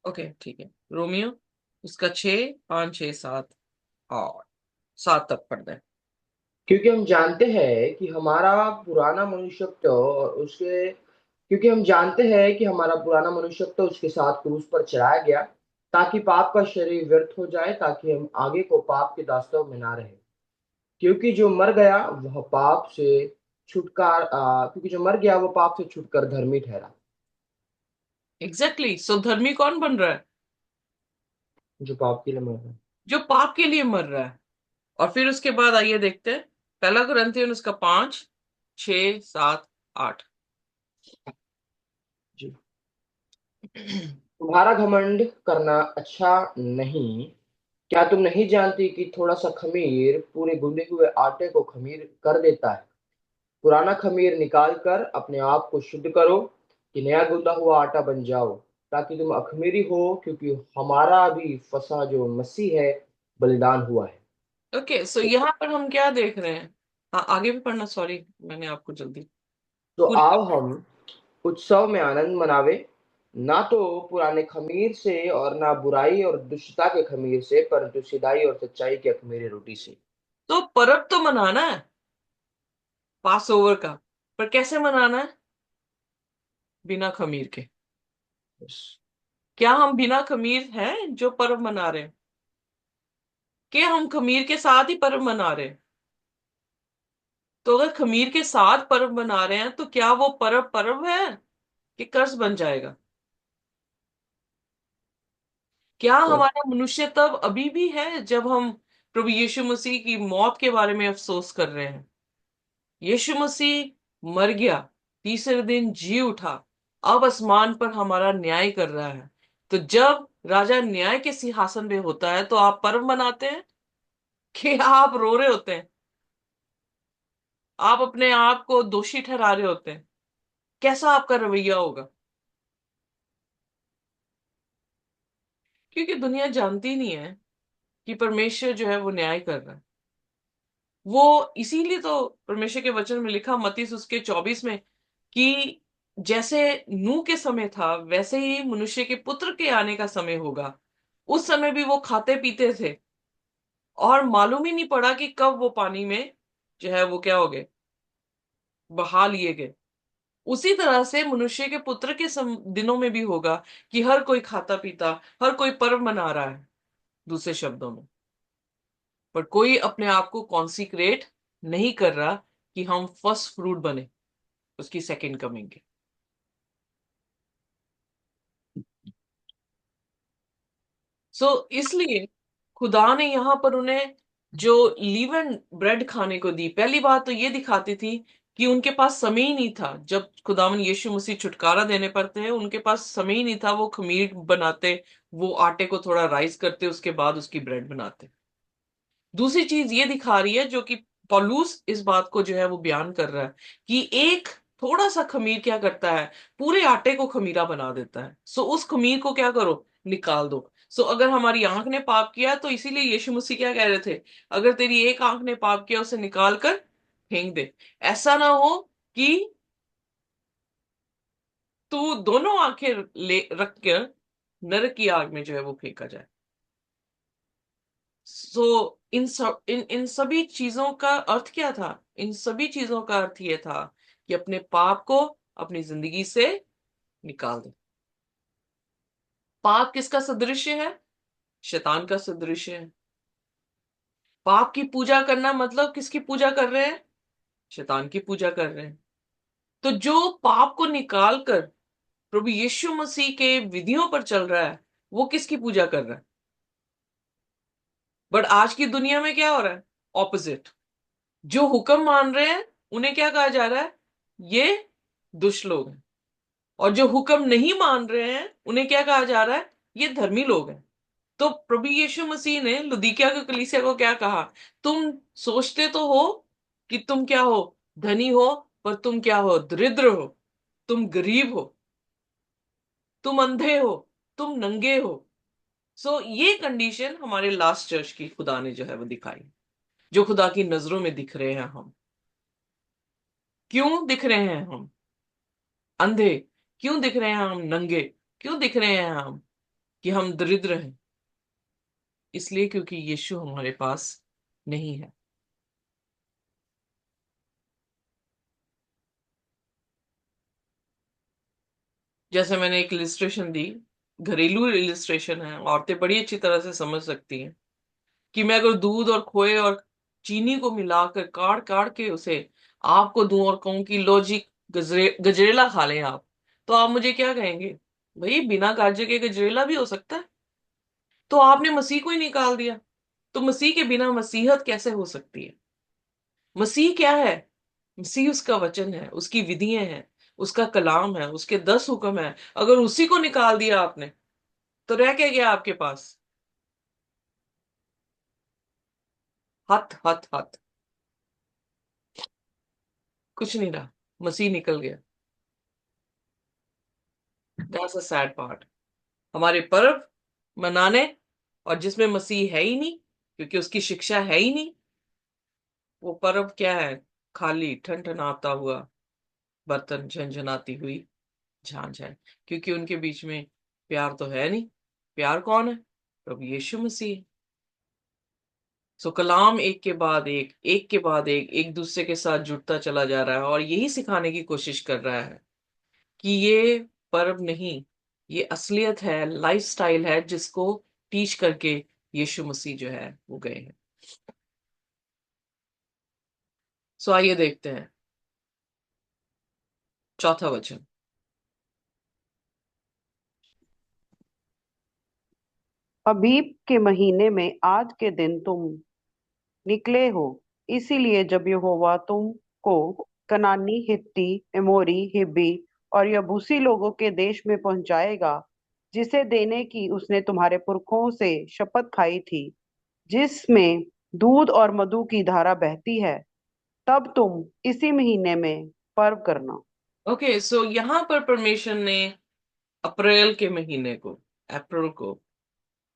ओके ठीक है, रोमियो उसका 6, 5, 6, 7 और 7 तक पढ़ दें। क्योंकि हम जानते हैं कि हमारा पुराना मनुष्यत्व और उसके क्योंकि हम जानते हैं कि हमारा पुराना मनुष्यत्व उसके साथ क्रूस पर चढ़ाया गया, ताकि पाप का शरीर व्यर्थ हो जाए, ताकि हम आगे को पाप के दास्तव में ना रहे। क्योंकि जो मर गया वह पाप से क्योंकि जो मर गया वह पाप से छुटकर धर्मी ठहरा। Exactly exactly. सो धर्मी कौन बन रहा है? जो पाप के लिए मर गया। जो पाप के लिए मर रहा है। और फिर उसके बाद आइए देखते हैं पहला कुरिन्थियन उसका 5, 6, 7, 8। जी। तुम्हारा घमंड करना अच्छा नहीं। क्या तुम नहीं जानती कि थोड़ा सा खमीर पूरे गूंदे हुए आटे को खमीर कर देता है? पुराना खमीर निकाल कर अपने आप को शुद्ध करो, कि नया गूंदा हुआ आटा बन जाओ, ताकि तुम अखमीरी हो, क्योंकि हमारा भी फसा जो मसीह है बलिदान हुआ है। ओके सो यहाँ पर हम क्या देख रहे हैं? हाँ आगे भी पढ़ना, सॉरी मैंने आपको जल्दी तो पूरी। आओ हम उत्सव में आनंद मनावे, ना तो पुराने खमीर से और ना बुराई और दुष्टता के खमीर से, परंतु सिधाई और सच्चाई के अखमीरी रोटी से। तो पर्व तो मनाना है पास ओवर का, पर कैसे मनाना है? बिना खमीर के। क्या हम बिना खमीर हैं जो पर्व मना रहे हैं? कि हम खमीर के साथ ही पर्व मना रहे हैं? तो अगर खमीर के साथ पर्व मना रहे हैं तो क्या वो पर्व पर्व है कि कर्ज बन जाएगा? क्या हमारा मनुष्य तब अभी भी है जब हम प्रभु यीशु मसीह की मौत के बारे में अफसोस कर रहे हैं? यीशु मसीह मर गया, तीसरे दिन जी उठा, अब आसमान पर हमारा न्याय कर रहा है। तो जब राजा न्याय के सिंहासन पे होता है तो आप पर्व मनाते हैं कि आप रो रहे होते हैं? आप अपने आप को दोषी ठहरा रहे होते हैं? कैसा आपका रवैया होगा? क्योंकि दुनिया जानती नहीं है कि परमेश्वर जो है वो न्याय कर रहा है। वो इसीलिए तो परमेश्वर के वचन में लिखा मत्ती उसके 24 में कि जैसे नूह के समय था वैसे ही मनुष्य के पुत्र के आने का समय होगा। उस समय भी वो खाते पीते थे और मालूम ही नहीं पड़ा कि कब वो पानी में जो है वो क्या हो गए, बहा लिए गए। उसी तरह से मनुष्य के पुत्र के दिनों में भी होगा कि हर कोई खाता पीता, हर कोई पर्व मना रहा है, दूसरे शब्दों में, पर कोई अपने आप को कॉन्सिक्रेट नहीं कर रहा कि हम फर्स्ट फ्रूट बने उसकी सेकंड कमिंग के। इसलिए खुदा ने यहां पर उन्हें जो लीवन ब्रेड खाने को दी, पहली बात तो ये दिखाती थी कि उनके पास समय ही नहीं था। जब खुदावन यीशु मसीह छुटकारा देने पड़ते हैं उनके पास समय ही नहीं था, वो खमीर बनाते, वो आटे को थोड़ा राइस करते, उसके बाद उसकी ब्रेड बनाते। दूसरी चीज ये दिखा रही है जो कि पौलुस इस बात को जो है वो बयान कर रहा है कि एक थोड़ा सा खमीर क्या करता है, पूरे आटे को खमीरा बना देता है। उस खमीर को क्या करो, निकाल दो। अगर हमारी आंख ने पाप किया तो इसीलिए यीशु मसीह क्या कह रहे थे, अगर तेरी एक आंख ने पाप किया उसे निकाल कर फेंक दे। ऐसा ना हो कि तू दोनों आंखें ले रख कर नरक की आग में जो है वो फेंका जाए। इन सभी चीजों का अर्थ क्या था? इन सभी चीजों का अर्थ ये था कि अपने पाप को अपनी जिंदगी से निकाल दे। पाप किसका सदृश्य है? शैतान का सदृश्य है। पाप की पूजा करना मतलब किसकी पूजा कर रहे हैं? शैतान की पूजा कर रहे हैं। तो जो पाप को निकाल कर प्रभु यीशु मसीह के विधियों पर चल रहा है वो किसकी पूजा कर रहा है? बट आज की दुनिया में क्या हो रहा है? ऑपोजिट। जो हुक्म मान रहे हैं उन्हें क्या कहा जा रहा है? ये दुष्ट लोग हैं। और जो हुक्म नहीं मान रहे हैं उन्हें क्या कहा जा रहा है? ये धर्मी लोग हैं। तो प्रभु यीशु मसीह ने लुदीकिया के कलीसिया को क्या कहा? तुम सोचते तो हो कि तुम क्या हो, धनी हो, पर तुम क्या हो? दरिद्र हो, तुम गरीब हो, तुम अंधे हो, तुम नंगे हो। सो ये कंडीशन हमारे लास्ट चर्च की खुदा ने जो है वो दिखाई, जो खुदा की नजरों में दिख रहे हैं हम। क्यों दिख रहे हैं हम अंधे? क्यों दिख रहे हैं हम नंगे? क्यों दिख रहे हैं हम कि हम दरिद्र हैं? इसलिए क्योंकि यीशु हमारे पास नहीं है। जैसे मैंने एक इलिस्ट्रेशन दी, घरेलू इलिस्ट्रेशन है, औरतें बड़ी अच्छी तरह से समझ सकती हैं कि मैं अगर दूध और खोए और चीनी को मिलाकर काट काट के उसे आपको दूं और कहूं कि लो जी, गजरेला खा लें आप, तो आप मुझे क्या कहेंगे? भाई बिना गाजर के गजरेला भी हो सकता है। तो आपने मसीह को ही निकाल दिया। तो मसीह के बिना मसीहत कैसे हो सकती है? मसीह क्या है? मसीह उसका वचन है, उसकी विधियां हैं, उसका कलाम है, उसके 10 हुक्म है। अगर उसी को निकाल दिया आपने, तो रह क्या गया आपके पास? हथ हथ हथ, कुछ नहीं रहा। मसीह निकल गया। That's a sad part. हमारे पर्व मनाने, और जिसमें मसीह है ही नहीं, क्योंकि उसकी शिक्षा है ही नहीं, वो पर्व क्या है? खाली ठनठनाता हुआ बर्तन, झनझनाती हुई झांझ है। क्योंकि उनके बीच में प्यार तो है नहीं। प्यार कौन है? प्रभु यीशु मसीह। सो कलाम एक के बाद एक के बाद एक दूसरे के साथ जुड़ता चला जा रहा है और यही सिखाने की कोशिश कर रहा है कि ये पर्व नहीं, ये असलियत है, लाइफस्टाइल है, जिसको टीच करके यीशु मसीह जो है वो गए हैं। सो आइए देखते हैं चौथा वचन। अबीब के महीने में आज के दिन तुम निकले हो, इसीलिए जब यहोवा तुमको कनानी, हित्ती, एमोरी, हिब्बी और यबूसी लोगों के देश में पहुंचाएगा, जिसे देने की उसने तुम्हारे पुरखों से शपथ खाई थी, जिसमें दूध और मधु की धारा बहती है, तब तुम इसी महीने में पर्व करना। ओके, सो यहां पर परमेश्वर ने अप्रैल के महीने को, अप्रैल को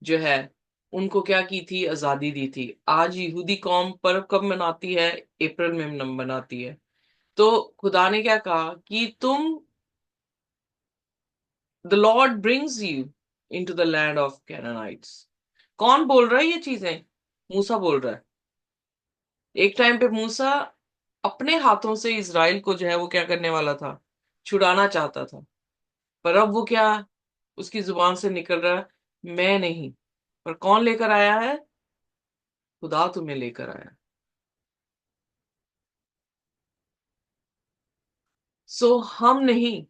जो है, उनको क्या की थी? आजादी दी थी। आज यहूदी कौम पर्व कब मनाती है? अप्रैल में मनाती है। तो खुदा ने क्या कहा कि तुम, the lord brings you into the land of Canaanites. कौन बोल रहा है ये चीजें? मूसा बोल रहा है। एक टाइम पे मूसा अपने हाथों से इज़राइल को जो है वो क्या करने वाला था? छुड़ाना चाहता था। पर अब वो क्या उसकी जुबान से निकल रहा है? मैं नहीं, पर कौन लेकर आया है? खुदा तुम्हें लेकर आया। सो हम नहीं,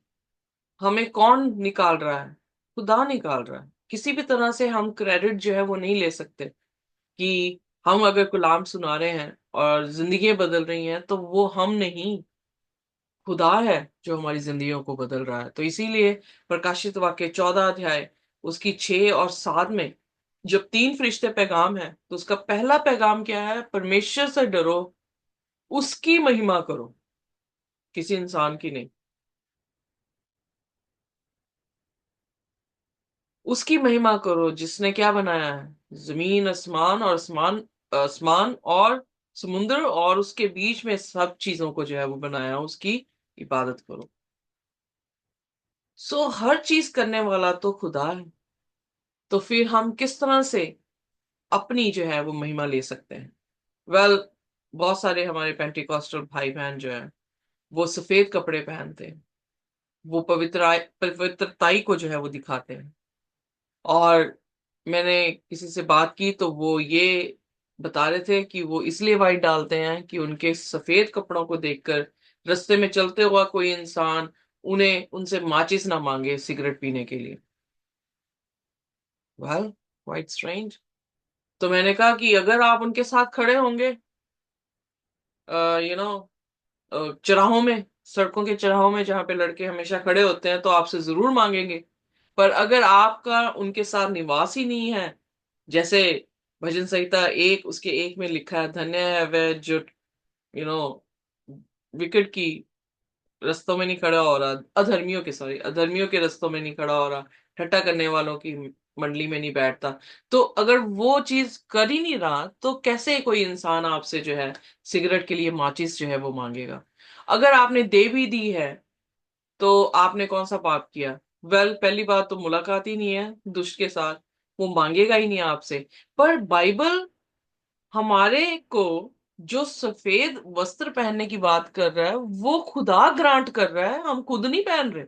हमें कौन निकाल रहा है? खुदा निकाल रहा है। किसी भी तरह से हम क्रेडिट जो है वो नहीं ले सकते कि हम अगर गुलाम सुना रहे हैं और जिंदगी बदल रही हैं तो वो हम नहीं, खुदा है जो हमारी जिंदगियों को बदल रहा है। तो इसीलिए प्रकाशित वाक्य 14 अध्याय उसकी 6 और 7 में जब 3 फरिश्ते पैगाम है, तो उसका पहला पैगाम क्या है? परमेश्वर से डरो, उसकी महिमा करो, किसी इंसान की नहीं। उसकी महिमा करो जिसने क्या बनाया है? जमीन, आसमान और आसमान और समुद्र और उसके बीच में सब चीजों को जो है वो बनाया, उसकी इबादत करो। सो हर चीज करने वाला तो खुदा है। तो फिर हम किस तरह से अपनी जो है वो महिमा ले सकते हैं? वेल, बहुत सारे हमारे पेंटिकॉस्टल भाई बहन जो है वो सफेद कपड़े पहनते हैं। वो पवित्रताई को जो है वो दिखाते हैं। और मैंने किसी से बात की तो वो ये बता रहे थे कि वो इसलिए वाइट डालते हैं कि उनके सफेद कपड़ों को देखकर रास्ते में चलते हुआ कोई इंसान उन्हें उनसे माचिस ना मांगे सिगरेट पीने के लिए। Well, quite strange. तो मैंने कहा कि अगर आप उनके साथ खड़े होंगे, यू नो चौराहों में सड़कों के चौराहों में जहां पे लड़के हमेशा खड़े होते हैं तो आपसे जरूर मांगेंगे। पर अगर आपका उनके साथ निवास ही नहीं है, जैसे भजन संहिता 1 उसके 1 में लिखा है, धन्य है वह जो यू नो विकेट की रस्तों में नहीं खड़ा हो रहा, अधर्मियों के, सॉरी, अधर्मियों के रस्तों में नहीं खड़ा हो रहा, ठट्टा करने वालों की मंडली में नहीं बैठता। तो अगर वो चीज कर ही नहीं रहा तो कैसे कोई इंसान आपसे जो है सिगरेट के लिए माचिस जो है वो मांगेगा? अगर आपने दे भी दी है तो आपने कौन सा पाप किया? पहली बात तो मुलाकात ही नहीं है दुष्ट के साथ, वो मांगेगा ही नहीं आपसे। पर बाइबल हमारे को जो सफेद वस्त्र पहनने की बात कर रहा है वो खुदा ग्रांट कर रहा है, हम खुद नहीं पहन रहे।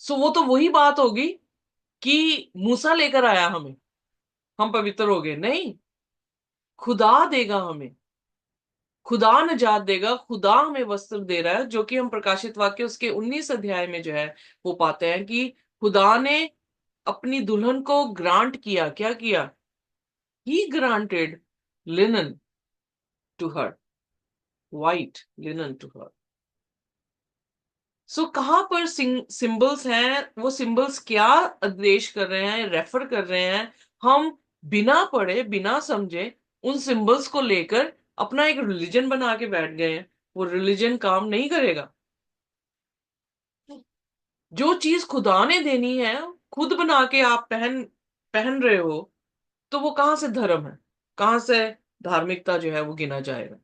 सो वो तो वही बात होगी कि मूसा लेकर आया हमें, हम पवित्र हो गए, नहीं, खुदा देगा हमें, खुदा निजात देगा, खुदा हमें वस्त्र दे रहा है, जो कि हम प्रकाशित वाक्य उसके 19 अध्याय में जो है वो पाते हैं कि खुदा ने अपनी दुल्हन को ग्रांट किया, क्या किया? He granted linen to her, white linen to her. So कहां पर सिंबल्स हैं, वो सिंबल्स क्या आदेश कर रहे हैं, रेफर कर रहे हैं? हम बिना पढ़े बिना समझे उन सिंबल्स को लेकर अपना एक रिलीजन बना के बैठ गए हैं। वो रिलीजन काम नहीं करेगा। जो चीज खुदा ने देनी है खुद बना के आप पहन पहन रहे हो, तो वो कहां से धर्म है, कहां से धार्मिकता जो है वो गिना जाएगा?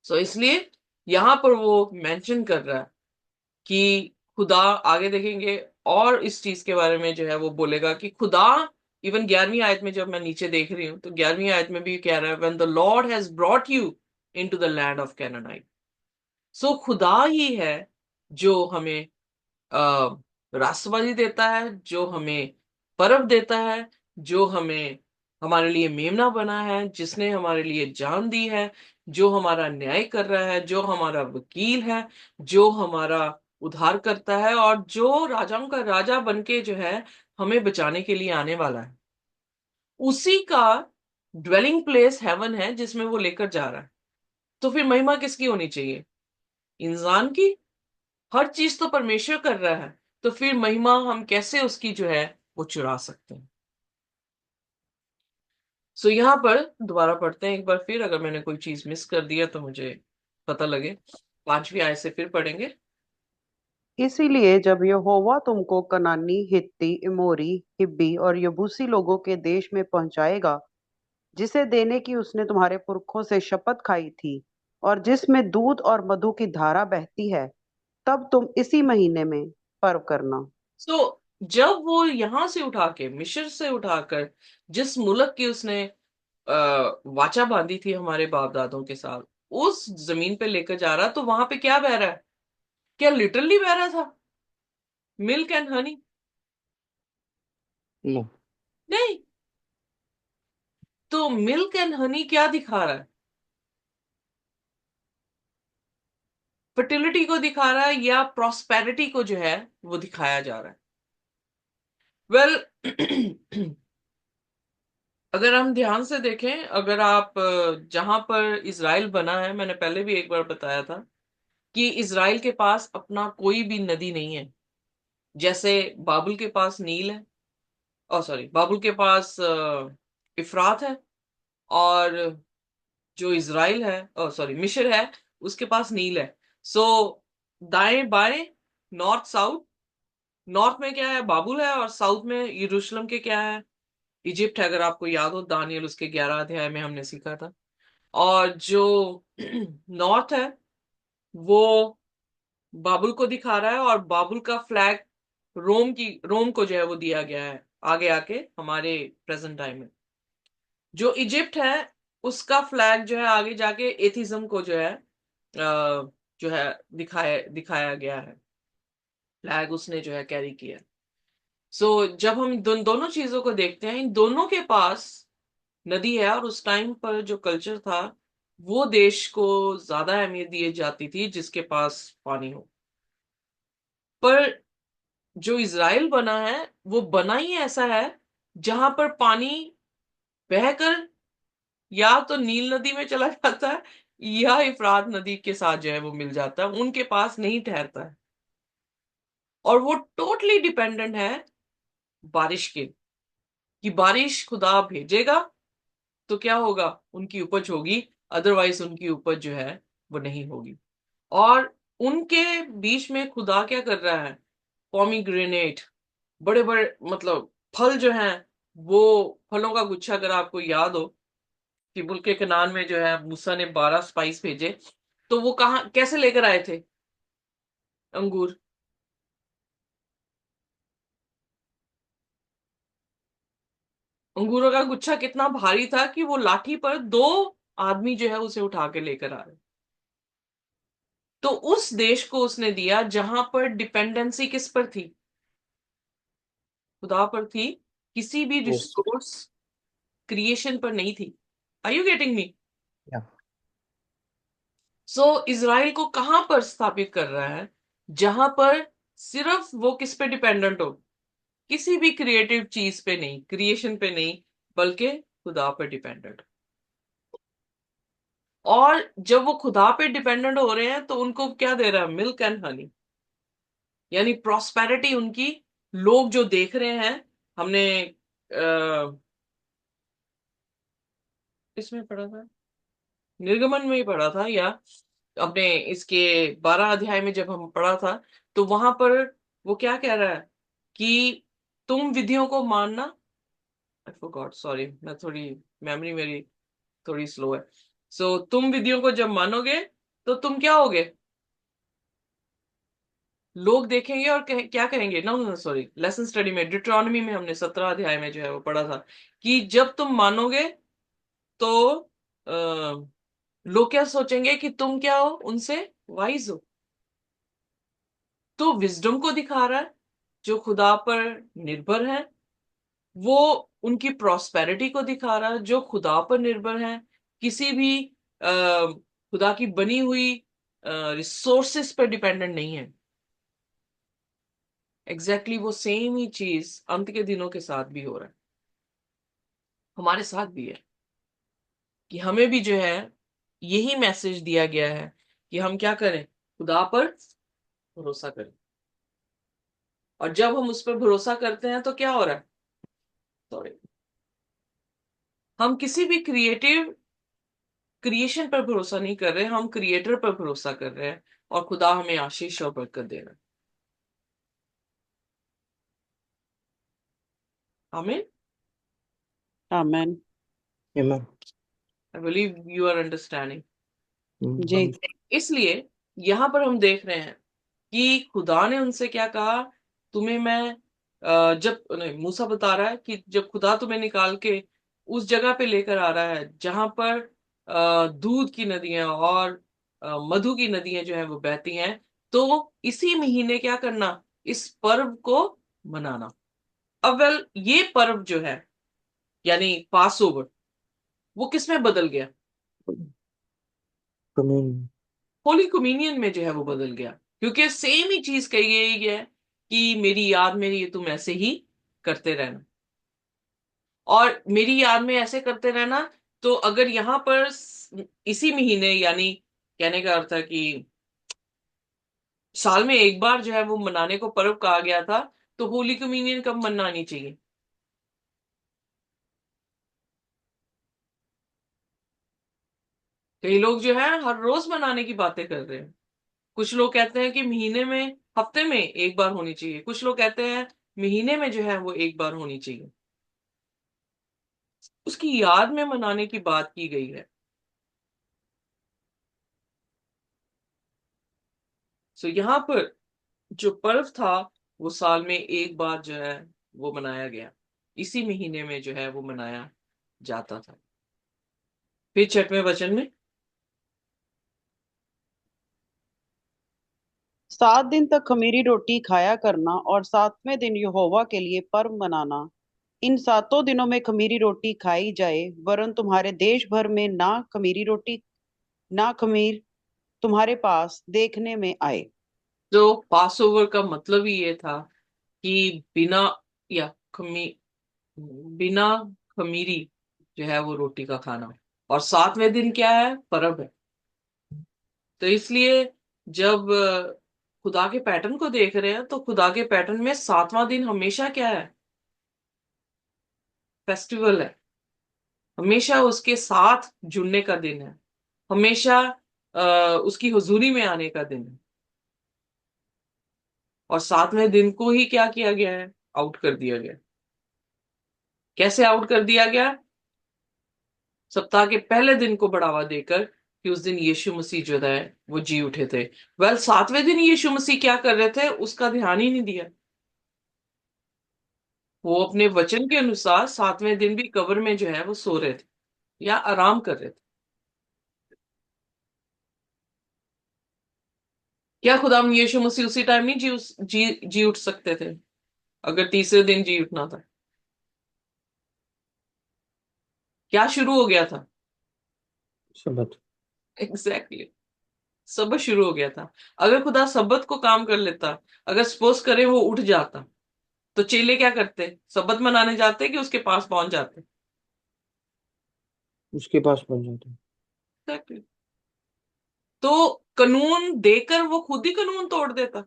सो इसलिए यहां पर वो मेंशन कर रहा है कि खुदा, आगे देखेंगे और इस चीज के बारे में जो है वो बोलेगा कि खुदा, इवन 11वीं आयत में जब मैं नीचे देख रही हूं तो 11वीं आयत में भी कह रहा है, when the lord has brought you into the land of Canaanite. So खुदा ही है जो हमें राष्ट्रवादी देता है, जो हमें पर्व देता है, जो हमें हमारे लिए मेमना बना है, जिसने हमारे लिए जान दी है, जो हमारा न्याय कर रहा है, जो हमारा वकील है, जो हमारा उद्धार करता है, और जो राजाओं का राजा बनके जो है हमें बचाने के लिए आने वाला है। उसी का ड्वेलिंग प्लेस हेवन है जिसमें वो लेकर जा रहा है। तो फिर महिमा किसकी होनी चाहिए? इंसान की? हर चीज तो परमेश्वर कर रहा है, तो फिर महिमा हम कैसे उसकी जो है वो चुरा सकते हैं? सो यहां पर दोबारा पढ़ते हैं एक बार फिर, अगर मैंने कोई चीज मिस कर दिया तो मुझे पता लगे। 5वीं आयत से फिर पढ़ेंगे। इसीलिए जब यहोवा तुमको कनानी, हित्ती, इमोरी, हिब्बी और यबूसी लोगों के देश में पहुंचाएगा, जिसे देने की उसने तुम्हारे पुरखों से शपथ खाई थी, और जिसमें दूध और मधु की धारा बहती है, तब तुम इसी महीने में पर्व करना। सो जब वो यहां से उठा के, मिस्र से उठाकर, जिस मुल्क की उसने वाचा बांधी थी हमारे बाप दादों के साथ, उस जमीन पे लेकर जा रहा, तो वहां पे क्या बह रहा है? क्या लिटरली बह रहा था मिल्क एंड हनी? नो। नहीं। तो मिल्क एंड हनी क्या दिखा रहा है? फर्टिलिटी को दिखा रहा है या प्रॉस्पेरिटी को जो है वो दिखाया जा रहा है? वेल अगर हम ध्यान से देखें, अगर आप जहां पर इज़राइल बना है, मैंने पहले भी एक बार बताया था कि इज़राइल के पास अपना कोई भी नदी नहीं है। जैसे बाबुल के पास नील है, ओ सॉरी, बाबुल के पास इफरात है, और जो इज़राइल है, ओ सॉरी, मिस्र है, उसके पास नील है। सो दाएं बाएं, नॉर्थ साउथ, नॉर्थ में क्या है? बाबुल है, और साउथ में यरूशलेम के क्या है? इजिप्ट है, अगर आपको याद हो, दानियल उसके 11 अध्याय में हमने सीखा था। और जो नॉर्थ है वो बाबुल को दिखा रहा है, और बाबुल का फ्लैग रोम को जो है वो दिया गया है आगे आके हमारे प्रेजेंट टाइम में। जो इजिप्ट है उसका फ्लैग जो है आगे जाके एथिज्म को जो है जो है दिखाया दिखाया गया है, फ्लैग उसने जो है कैरी किया। सो जब हम दोनों चीजों को देखते हैं, इन दोनों के पास नदी है, और उस टाइम पर जो कल्चर था वो देश को ज्यादा अहमियत दी जाती थी जिसके पास पानी हो। पर जो इज़राइल बना है वो बना ही ऐसा है जहां पर पानी बहकर या तो नील नदी में चला जाता है या इफरात नदी के साथ जो है वो मिल जाता है, उनके पास नहीं ठहरता है। और वो टोटली डिपेंडेंट है बारिश के, कि बारिश खुदा भेजेगा तो क्या होगा, उनकी उपज होगी, अदरवाइज उनकी उपज जो है वो नहीं होगी। और उनके बीच में खुदा क्या कर रहा है, पॉमीग्रेनेट, बड़े बड़े मतलब फल जो हैं, वो फलों का गुच्छा, अगर आपको याद हो कि मुल्क कनान में जो है मूसा ने 12 स्पाइस भेजे, तो वो कहाँ कैसे लेकर आए थे अंगूर? अंगूरों का गुच्छा कितना भारी था कि वो लाठी पर 2 आदमी जो है उसे उठा के लेकर आ रहे। तो उस देश को उसने दिया जहां पर डिपेंडेंसी किस पर थी, खुदा पर थी, किसी भी यस। रिसोर्स क्रिएशन पर नहीं थी। Are you getting me? Yeah. So Israel को कहां पर स्थापित कर रहा है, जहां पर सिर्फ वो किस पे डिपेंडेंट हो, किसी भी क्रिएटिव चीज पे नहीं, क्रिएशन पे नहीं, बल्कि खुदा पर डिपेंडेंट। और जब वो खुदा पे डिपेंडेंट हो रहे हैं तो उनको क्या दे रहा है, मिल्क एंड हनी, यानी प्रॉस्पेरिटी उनकी। लोग जो देख रहे हैं, हमने इसमें पढ़ा था, निर्गमन में ही पढ़ा था, या अपने इसके 12 अध्याय में जब हम पढ़ा था, तो वहां पर वो क्या कह रहा है कि तुम विधियों को मानना। आई फॉरगॉट, सॉरी, मैं थोड़ी, मेमोरी मेरी थोड़ी स्लो है। सो तुम विधियों को जब मानोगे तो तुम क्या होगे, लोग देखेंगे और क्या कहेंगे, no no sorry, lesson study में डिट्रॉनमी में हमने 17 अध्याय में जो है वो पढ़ा था कि जब तुम मानोगे तो लोग क्या सोचेंगे कि तुम क्या हो, उनसे वाइज हो। तो विजडम को दिखा रहा है, जो खुदा पर निर्भर है, वो उनकी प्रॉस्पेरिटी को दिखा रहा है, जो खुदा पर निर्भर है, किसी भी खुदा की बनी हुई रिसोर्सेस पर डिपेंडेंट नहीं है। एग्जैक्टली वो सेम ही चीज अंत के दिनों के साथ भी हो रहा है, हमारे साथ भी है, कि हमें भी जो है यही मैसेज दिया गया है कि हम क्या करें, खुदा पर भरोसा करें। और जब हम उस पर भरोसा करते हैं तो क्या हो रहा है, सॉरी, हम किसी भी क्रिएशन पर भरोसा नहीं कर रहे, हम क्रिएटर पर भरोसा कर रहे हैं, और खुदा हमें आशीष और बरकत दे रहा है। आमीन। आमेन। Amen. I believe you are understanding. जी। हम। इसलिए यहां पर हम देख रहे हैं कि खुदा ने उनसे क्या कहा, तुम्हें मैं जब नहीं, मूसा बता रहा है कि जब खुदा तुम्हें निकाल के उस जगह पे लेकर आ रहा है जहां पर दूध की नदियां और मधु की नदियां जो है वो बहती हैं, तो इसी महीने क्या करना, इस पर्व को मनाना। अब वेल, ये पर्व जो है यानी पास ओवर, वो किस में बदल गया, कम्युन। होली कम्युनियन में जो है वो बदल गया, क्योंकि सेम ही चीज कही गई है कि मेरी याद में ये तुम ऐसे ही करते रहना। और मेरी याद में ऐसे करते रहना, तो अगर यहां पर इसी महीने, यानी कहने का अर्थ है कि साल में एक बार जो है वो मनाने को पर्व कहा गया था, तो होली कम्युनियन कब मनानी चाहिए? कई लोग जो है हर रोज मनाने की बातें कर रहे हैं। कुछ लोग कहते हैं कि महीने में, हफ्ते में एक बार होनी चाहिए, कुछ लोग कहते हैं महीने में जो है वो एक बार होनी चाहिए, उसकी याद में मनाने की बात की गई है। सो यहाँ पर जो पर्व था वो साल में एक बार जो है वो मनाया गया, इसी महीने में जो है वो मनाया जाता था। फिर 6वें वचन में, 7 दिन तक खमीरी रोटी खाया करना और 7वें दिन यहोवा के लिए पर्व मनाना। इन 7 दिनों में खमीरी रोटी खाई जाए, वरन तुम्हारे देश भर में ना खमीरी रोटी, ना खमीर तुम्हारे पास देखने में आए। जो पास ओवर का मतलब ही ये था कि बिना, या खमी बिना खमीरी जो है वो रोटी का खाना। और 7वें दिन क्या है, पर्व है। तो इसलिए जब खुदा के पैटर्न को देख रहे हैं तो खुदा के पैटर्न में सातवां दिन हमेशा क्या है? फेस्टिवल है। हमेशा उसके साथ जुड़ने का दिन है। हमेशा उसकी हुजूरी में आने का दिन है। और सातवें दिन को ही क्या किया गया है? आउट कर दिया गया। कैसे आउट कर दिया गया? सप्ताह के पहले दिन को बढ़ावा देकर कि उस दिन यीशु मसीह जो है वो जी उठे थे। सातवें दिन यीशु मसीह क्या कर रहे थे उसका ध्यान ही नहीं दिया। वो अपने वचन के अनुसार सातवें दिन भी कब्र में जो है वो सो रहे थे या आराम कर रहे थे। क्या खुदा यीशु मसीह उसी टाइम नहीं जी उठ सकते थे अगर तीसरे दिन जी उठना था? क्या शुरू हो गया था? सबत। Exactly exactly. सबत शुरू हो गया था। अगर खुदा सबत को काम कर लेता, अगर सपोज करे वो उठ जाता, तो चेले क्या करते? सबत मनाने जाते कि उसके पास पहुंच जाते? उसके पास पहुंच जाते हैं। Exactly exactly. तो कानून देकर वो खुद ही कानून तोड़ देता?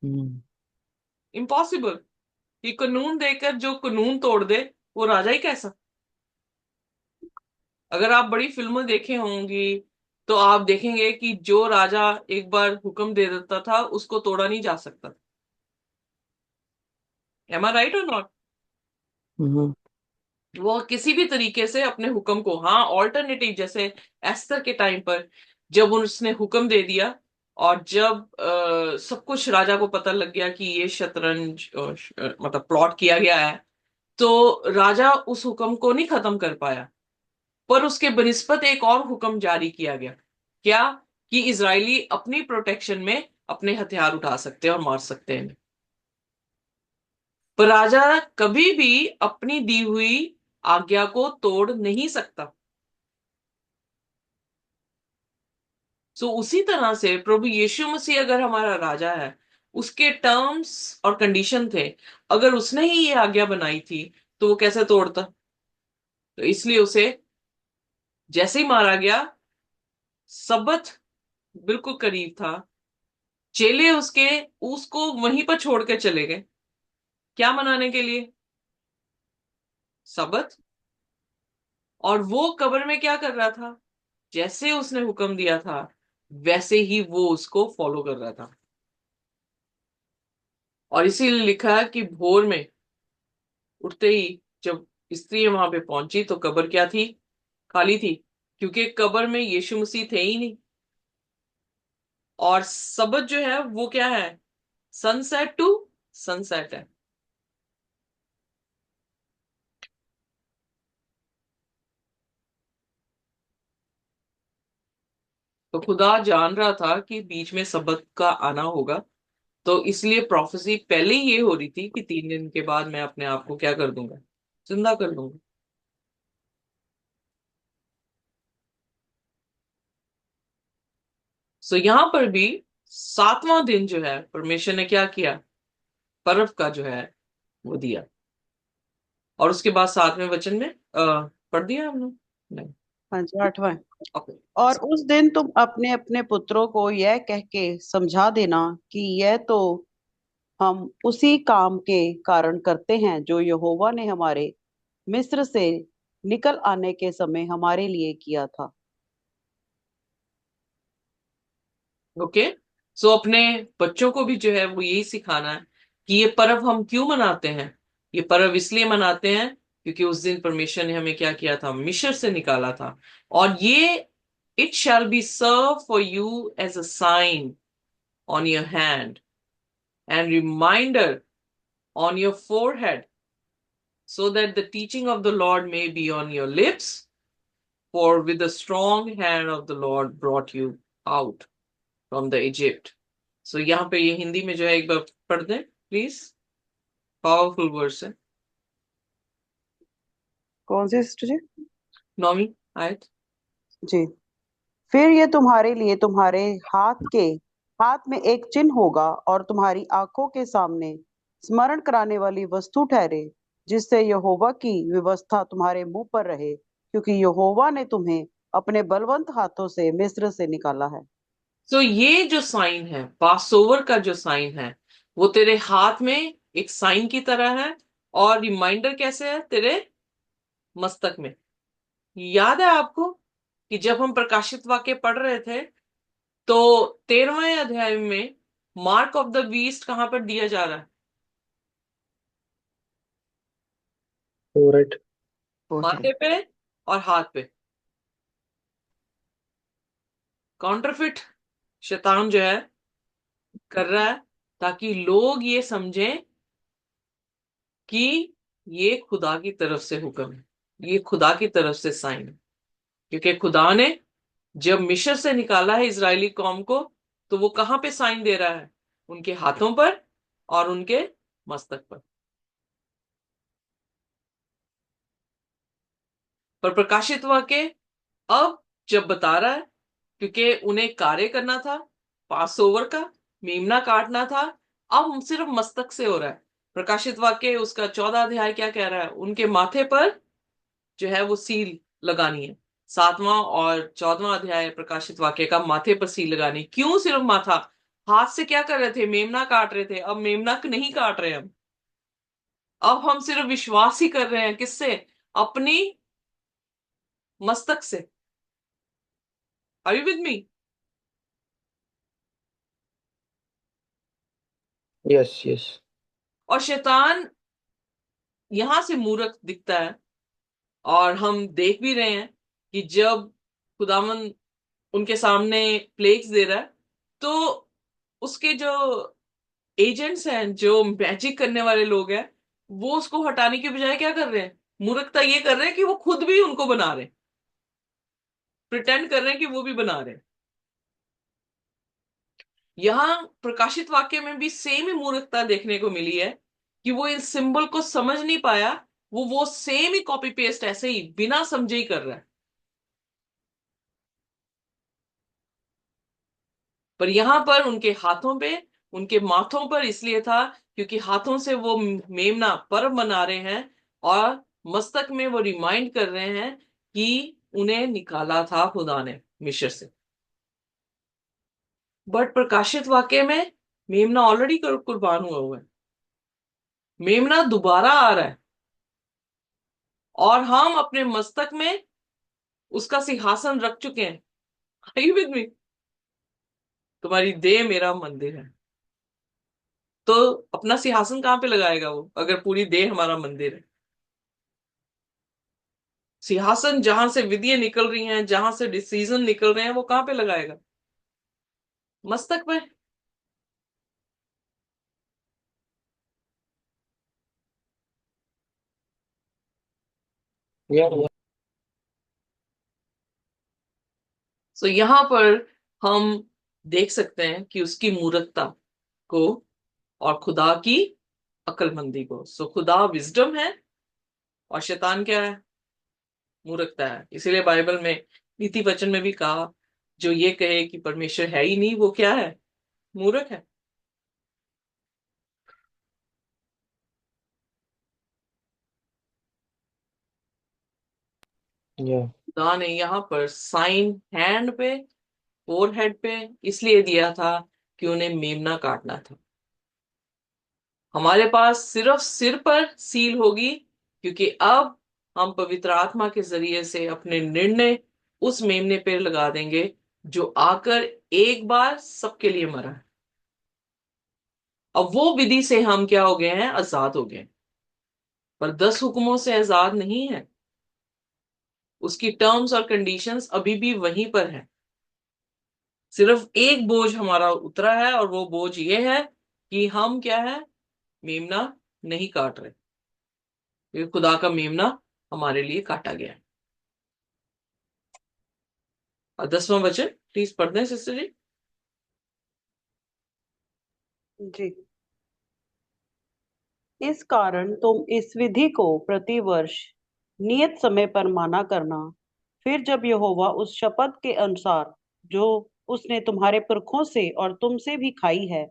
हम्म। इम्पॉसिबल। कि कानून देकर जो कानून तोड़ दे वो राजा ही कैसा? अगर आप बड़ी फिल्में देखे होंगी तो आप देखेंगे कि जो राजा एक बार हुक्म दे देता था उसको तोड़ा नहीं जा सकता। एम आई राइट और नॉट? हम्म। वो किसी भी तरीके से अपने हुक्म को, हाँ ऑल्टरनेटिव, जैसे एस्तर के टाइम पर जब उसने हुक्म दे दिया और जब सब कुछ राजा को पता लग गया कि ये शतरंज मतलब प्लॉट किया गया है, तो राजा उस हुक्म को नहीं खत्म कर पाया। पर उसके बनिस्बत एक और हुक्म जारी किया गया। क्या? कि इजरायली अपनी प्रोटेक्शन में अपने हथियार उठा सकते हैं और मार सकते हैं। पर राजा कभी भी अपनी दी हुई आज्ञा को तोड़ नहीं सकता। सो उसी तरह से प्रभु यीशु मसीह अगर हमारा राजा है, उसके टर्म्स और कंडीशन थे, अगर उसने ही ये आज्ञा बनाई थी तो वो कैसे तोड़ता? तो इसलिए उसे जैसे ही मारा गया, सबत बिल्कुल करीब था, चेले उसके उसको वहीं पर छोड़ के चले गए। क्या मनाने के लिए? सबत। और वो कब्र में क्या कर रहा था? जैसे उसने हुक्म दिया था वैसे ही वो उसको फॉलो कर रहा था। और इसीलिए लिखा है कि भोर में उठते ही जब स्त्री वहां पे पहुंची तो कब्र क्या थी? खाली थी। क्योंकि कब्र में यीशु मसीह थे ही नहीं। और सबत जो है वो क्या है? सनसेट टू सनसेट है। तो खुदा जान रहा था कि बीच में सबत का आना होगा। तो इसलिए प्रोफेसी पहले ही ये हो रही थी कि 3 दिन के बाद मैं अपने आप को क्या कर दूंगा? जिंदा कर दूंगा। सो यहां पर भी सातवां दिन जो है परमेश्वर ने क्या किया? पर्व का जो है वो दिया। और उसके बाद सातवें वचन में पढ़ दिया हमने? नहीं। हाँ जी, 8वां। ओके। और उस दिन तुम अपने अपने पुत्रों को यह कह के समझा देना कि यह तो हम उसी काम के कारण करते हैं जो यहोवा ने हमारे मिस्र से निकल आने के समय हमारे लिए किया था। ओके। सो अपने बच्चों को भी जो है वो यही सिखाना है कि ये पर्व हम क्यों मनाते हैं। ये पर्व इसलिए मनाते हैं क्योंकि उस दिन परमेश्वर ने हमें क्या किया था? मिस्र से निकाला था। और ये it shall be serve for you as a sign on your hand and reminder on your forehead so that the teaching of the Lord may be on your lips, for with the strong hand of the Lord brought you out from the Egypt. So यहाँ पे ये हिंदी में जो है एक बार पढ़ दें प्लीज। पावरफुल वर्स है। कौन सी सिस्टर जी? 9वीं आयत। जी। फिर ये तुम्हारे लिए तुम्हारे हाथ में एक चिन्ह होगा और तुम्हारी आंखों के सामने स्मरण कराने वाली वस्तु ठहरे, जिससे यहोवा की व्यवस्था तुम्हारे मुंह पर रहे, क्योंकि यहोवा ने तुम्हें अपने बलवंत हाथों से मिस्र से निकाला है। तो ये जो साइन है, पासओवर का जो साइन है, वो तेरे हाथ में एक साइन की तरह है, और रिमाइंडर कैसे है, तेरे मस्तक में। याद है आपको कि जब हम प्रकाशित वाक्य पढ़ रहे थे, तो 13वें अध्याय में मार्क ऑफ द बीस्ट कहां पर दिया जा रहा है? फोरहेड। माथे पे और हाथ पे। काउंटरफिट शैतान जो है कर रहा है, ताकि लोग ये समझें कि ये खुदा की तरफ से हुक्म है, ये खुदा की तरफ से साइन है। क्योंकि खुदा ने जब मिस्र से निकाला है इजरायली कौम को, तो वो कहां पे साइन दे रहा है? उनके हाथों पर और उनके मस्तक पर। पर प्रकाशित वाक्य अब जब बता रहा है, क्योंकि उन्हें कार्य करना था, पास ओवर का मेमना काटना था, अब सिर्फ मस्तक से हो रहा है। प्रकाशित वाक्य उसका 14 अध्याय क्या कह रहा है? उनके माथे पर जो है वो सील लगानी है। 7वां और 14वां अध्याय प्रकाशित वाक्य का माथे पर सील लगानी। क्यों सिर्फ माथा? हाथ से क्या कर रहे थे? मेमना काट रहे थे। अब मेमना नहीं काट रहे हम। अब हम सिर्फ विश्वास ही कर रहे हैं। किससे? अपनी मस्तक से। Are you with me? Yes yes. और शैतान यहां से मूर्ख दिखता है, और हम देख भी रहे हैं कि जब खुदावन उनके सामने प्लेग्स दे रहा है, तो उसके जो एजेंट्स हैं, जो मैजिक करने वाले लोग हैं, वो उसको हटाने के बजाय क्या कर रहे हैं? मूर्खता ये कर रहे हैं कि वो खुद भी उनको बना रहे हैं, प्रिटेंड कर रहे हैं कि वो भी बना रहे हैं। यहां प्रकाशित वाक्य में भी सेम ही मूर्खता देखने को मिली है, कि वो इस सिंबल को समझ नहीं पाया। वो सेम ही कॉपी पेस्ट ऐसे ही बिना समझे ही कर रहा है। पर यहां पर उनके हाथों पे, उनके माथों पर इसलिए था क्योंकि हाथों से वो मेमना पर्व मना रहे हैं, और मस्तक में वो रिमाइंड कर रहे हैं कि उन्हें निकाला था खुदा ने मिस्र से। बट प्रकाशित वाक्य में मेमना ऑलरेडी कुर्बान हुआ है। मेमना दोबारा आ रहा है, और हम अपने मस्तक में उसका सिंहासन रख चुके हैं। Are you with me? तुम्हारी देह मेरा मंदिर है। तो अपना सिंहासन कहां पे लगाएगा वो, अगर पूरी देह हमारा मंदिर है? सिंहासन जहां से विधियां निकल रही हैं, जहां से डिसीजन निकल रहे हैं, वो कहां पे लगाएगा? मस्तक पे। या सो यहां पर हम देख सकते हैं कि उसकी मूर्खता को और खुदा की अक्लमंदी को। सो खुदा विजडम है, और शैतान क्या है? मूर्खता है। इसीलिए बाइबल में नीति वचन में भी कहा, जो ये कहे कि परमेश्वर है ही नहीं, वो क्या है? मूर्ख है। या खुदा ने यहाँ पर साइन हैंड पे, फोरहेड पे इसलिए दिया था कि उन्हें मेमना काटना था। हमारे पास सिर्फ सिर पर सील होगी, क्योंकि अब हम पवित्र आत्मा के जरिए से अपने निर्णय उस मेमने पे लगा देंगे, जो आकर एक बार सबके लिए मरा है। अब वो विधि से हम क्या हो गए हैं? आजाद हो गए। पर 10 हुक्मों से आजाद नहीं है। उसकी टर्म्स और कंडीशंस अभी भी वहीं पर है। सिर्फ एक बोझ हमारा उतरा है, और वो बोझ ये है कि हम क्या है? मेमना नहीं काट रहे, क्योंकि खुदा का मेमना हमारे लिए काटा गया है। और 10वां वचन प्लीज पढ़ दें सिस्टर जी। जी। इस कारण तुम इस विधि को प्रतिवर्ष नियत समय पर माना करना, फिर जब यहोवा उस शपथ के अनुसार जो उसने तुम्हारे पुरखों से और तुमसे भी खाई है,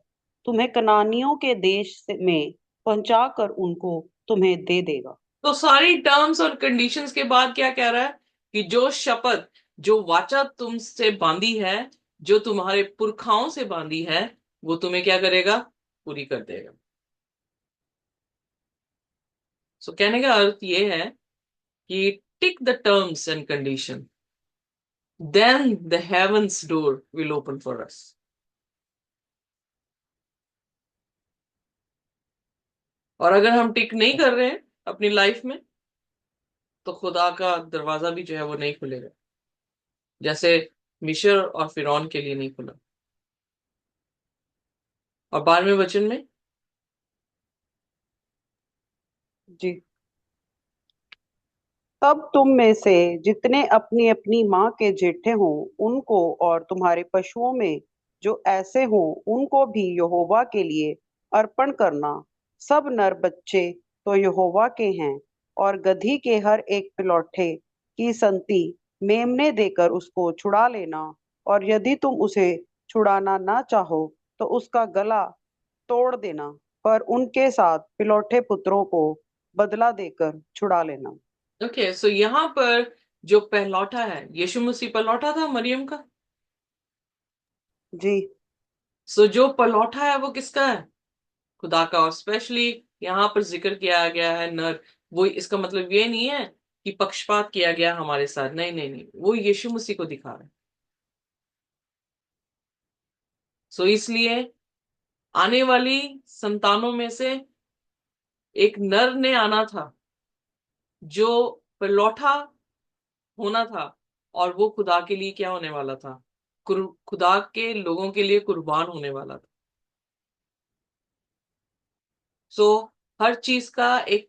तुम्हें कनानियों के देश में पहुंचाकर उनको तुम्हें दे देगा। तो सारी टर्म्स और कंडीशंस के बाद क्या कह रहा है? कि जो शपथ जो वाचा तुमसे बांधी है, जो तुम्हारे पुरखाओं से बांधी है, वो तुम्हें क्या करेगा? पूरी कर देगा। सो कहने का अर्थ ये है कि tick the terms and condition, then the heavens door will open for us. और अगर हम टिक नहीं कर रहे हैं अपनी लाइफ में, तो खुदा का दरवाजा भी जो है वो नहीं खुलेगा, जैसे मिस्र और फिरौन के लिए नहीं खुला। और 12वें वचन में, जी। तब तुम में से जितने अपनी अपनी माँ के जेठे हों उनको, और तुम्हारे पशुओं में जो ऐसे हों उनको भी यहोवा के लिए अर्पण करना। सब नर बच्चे तो यहोवा के हैं, और गदही के हर एक पिलौठे की संति मेमने देकर उसको छुड़ा लेना। और यदि तुम उसे छुड़ाना ना चाहो तो उसका गला तोड़ देना, पर उनके साथ पिलौठे पुत्रों को बदला देकर छुड़ा लेना। ओके, सो यहाँ पर जो पहलौठा है, यीशु मसीह पहलौठा था मरियम का। जी। सो जो पहलौठा है वो किसका है? खुदा का। और स्पेशली यहाँ पर जिक्र किया गया है नर। वो, इसका मतलब ये नहीं है कि पक्षपात किया गया हमारे साथ, नहीं नहीं नहीं, वो यीशु मसीह को दिखा रहा है। सो इसलिए आने वाली संतानों में से एक नर ने आना था, जो पहलौठा होना था, और वो खुदा के लिए क्या होने वाला था? खुदा के लोगों के लिए कुर्बान होने वाला था। सो हर चीज का एक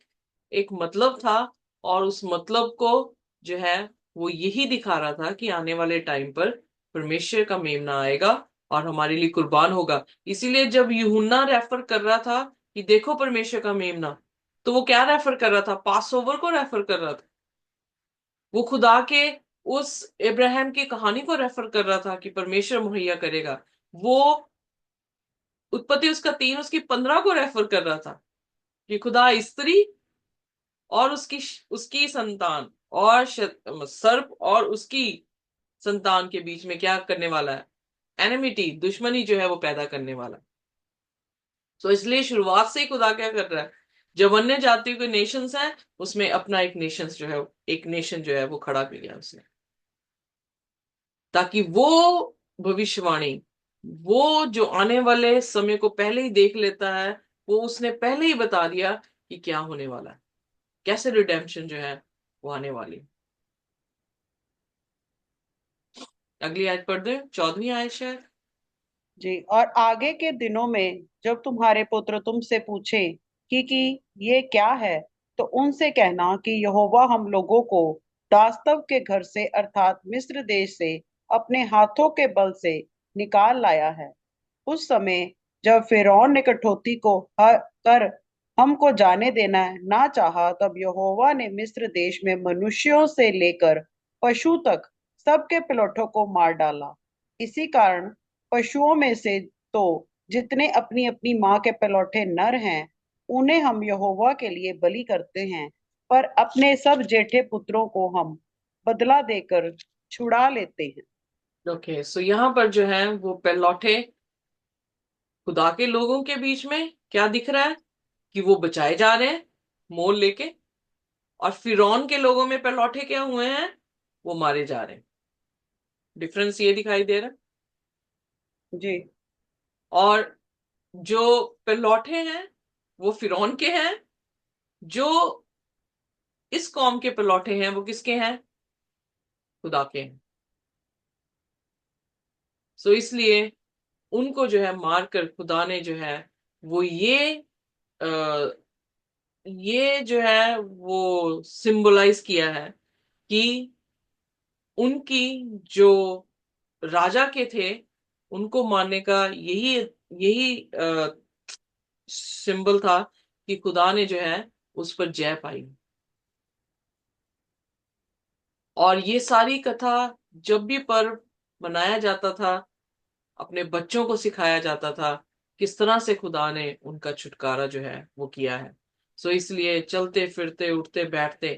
एक मतलब था, और उस मतलब को जो है वो यही दिखा रहा था कि आने वाले टाइम पर परमेश्वर का मेमना आएगा और हमारे लिए कुर्बान होगा। इसीलिए जब यूहन्ना रेफर कर रहा था कि देखो परमेश्वर का मेमना, तो वो क्या रेफर कर रहा था? पास ओवर को रेफर कर रहा था। वो खुदा के उस इब्राहिम की कहानी को रेफर कर रहा था कि परमेश्वर मुहैया करेगा। वो उत्पत्ति उसका 3 उसकी 15 को रेफर कर रहा था कि खुदा स्त्री और उसकी संतान और सर्प और उसकी संतान के बीच में क्या करने वाला है? एनिमिटी, दुश्मनी जो है वो पैदा करने वाला। तो इसलिए शुरुआत से ही खुदा क्या कर रहा है? जब अन्य जातियों के नेशंस हैं, उसमें अपना एक नेशंस जो है, एक नेशन जो है वो खड़ा किया उसने, ताकि वो भविष्यवाणी, वो जो आने वाले समय को पहले ही देख लेता है, वो उसने पहले ही बता दिया कि क्या होने वाला है, कैसे रिडेम्पशन जो है वो आने वाली है। अगली आयत पढ़ दे, 14वीं आयत शायद। जी। और आगे के दिनों में जब तुम्हारे पुत्र तुमसे पूछे कि ये क्या है, तो उनसे कहना कि यहोवा हम लोगों को दास्तव के घर से अर्थात मिस्र देश से अपने हाथों के बल से निकाल लाया है। उस समय जब फिरौन ने कठौती को कर हमको जाने देना ना चाहा, तब यहोवा ने मिस्र देश में मनुष्यों से लेकर पशु तक सबके पिलौठों को मार डाला। इसी कारण पशुओं में से तो जितने अपनी अपनी माँ के पिलौठे नर हैं, उन्हें हम यहोवा के लिए बलि करते हैं, पर अपने सब जेठे पुत्रों को हम बदला देकर छुड़ा लेते हैं। ओके, सो यहाँ पर जो है वो पहलौठे खुदा के लोगों के बीच में क्या दिख रहा है? कि वो बचाए जा रहे हैं मोल लेके। और फिरौन के लोगों में पहलौठे क्या हुए हैं? वो मारे जा रहे हैं। डिफरेंस ये दिखाई दे रहा है। जी। और जो पहलौठे हैं वो फिरौन के हैं, जो इस कौम के पहलौठे हैं वो किसके हैं? खुदा के हैं। सो इसलिए उनको जो है मारकर खुदा ने जो है वो आ, ये जो है वो सिंबलाइज किया है कि उनकी जो राजा के थे, उनको मारने का यही यही सिंबल था कि खुदा ने जो है उस पर जय पाई। और ये सारी कथा जब भी पर्व मनाया जाता था, अपने बच्चों को सिखाया जाता था किस तरह से खुदा ने उनका छुटकारा जो है वो किया है। सो इसलिए चलते फिरते उठते बैठते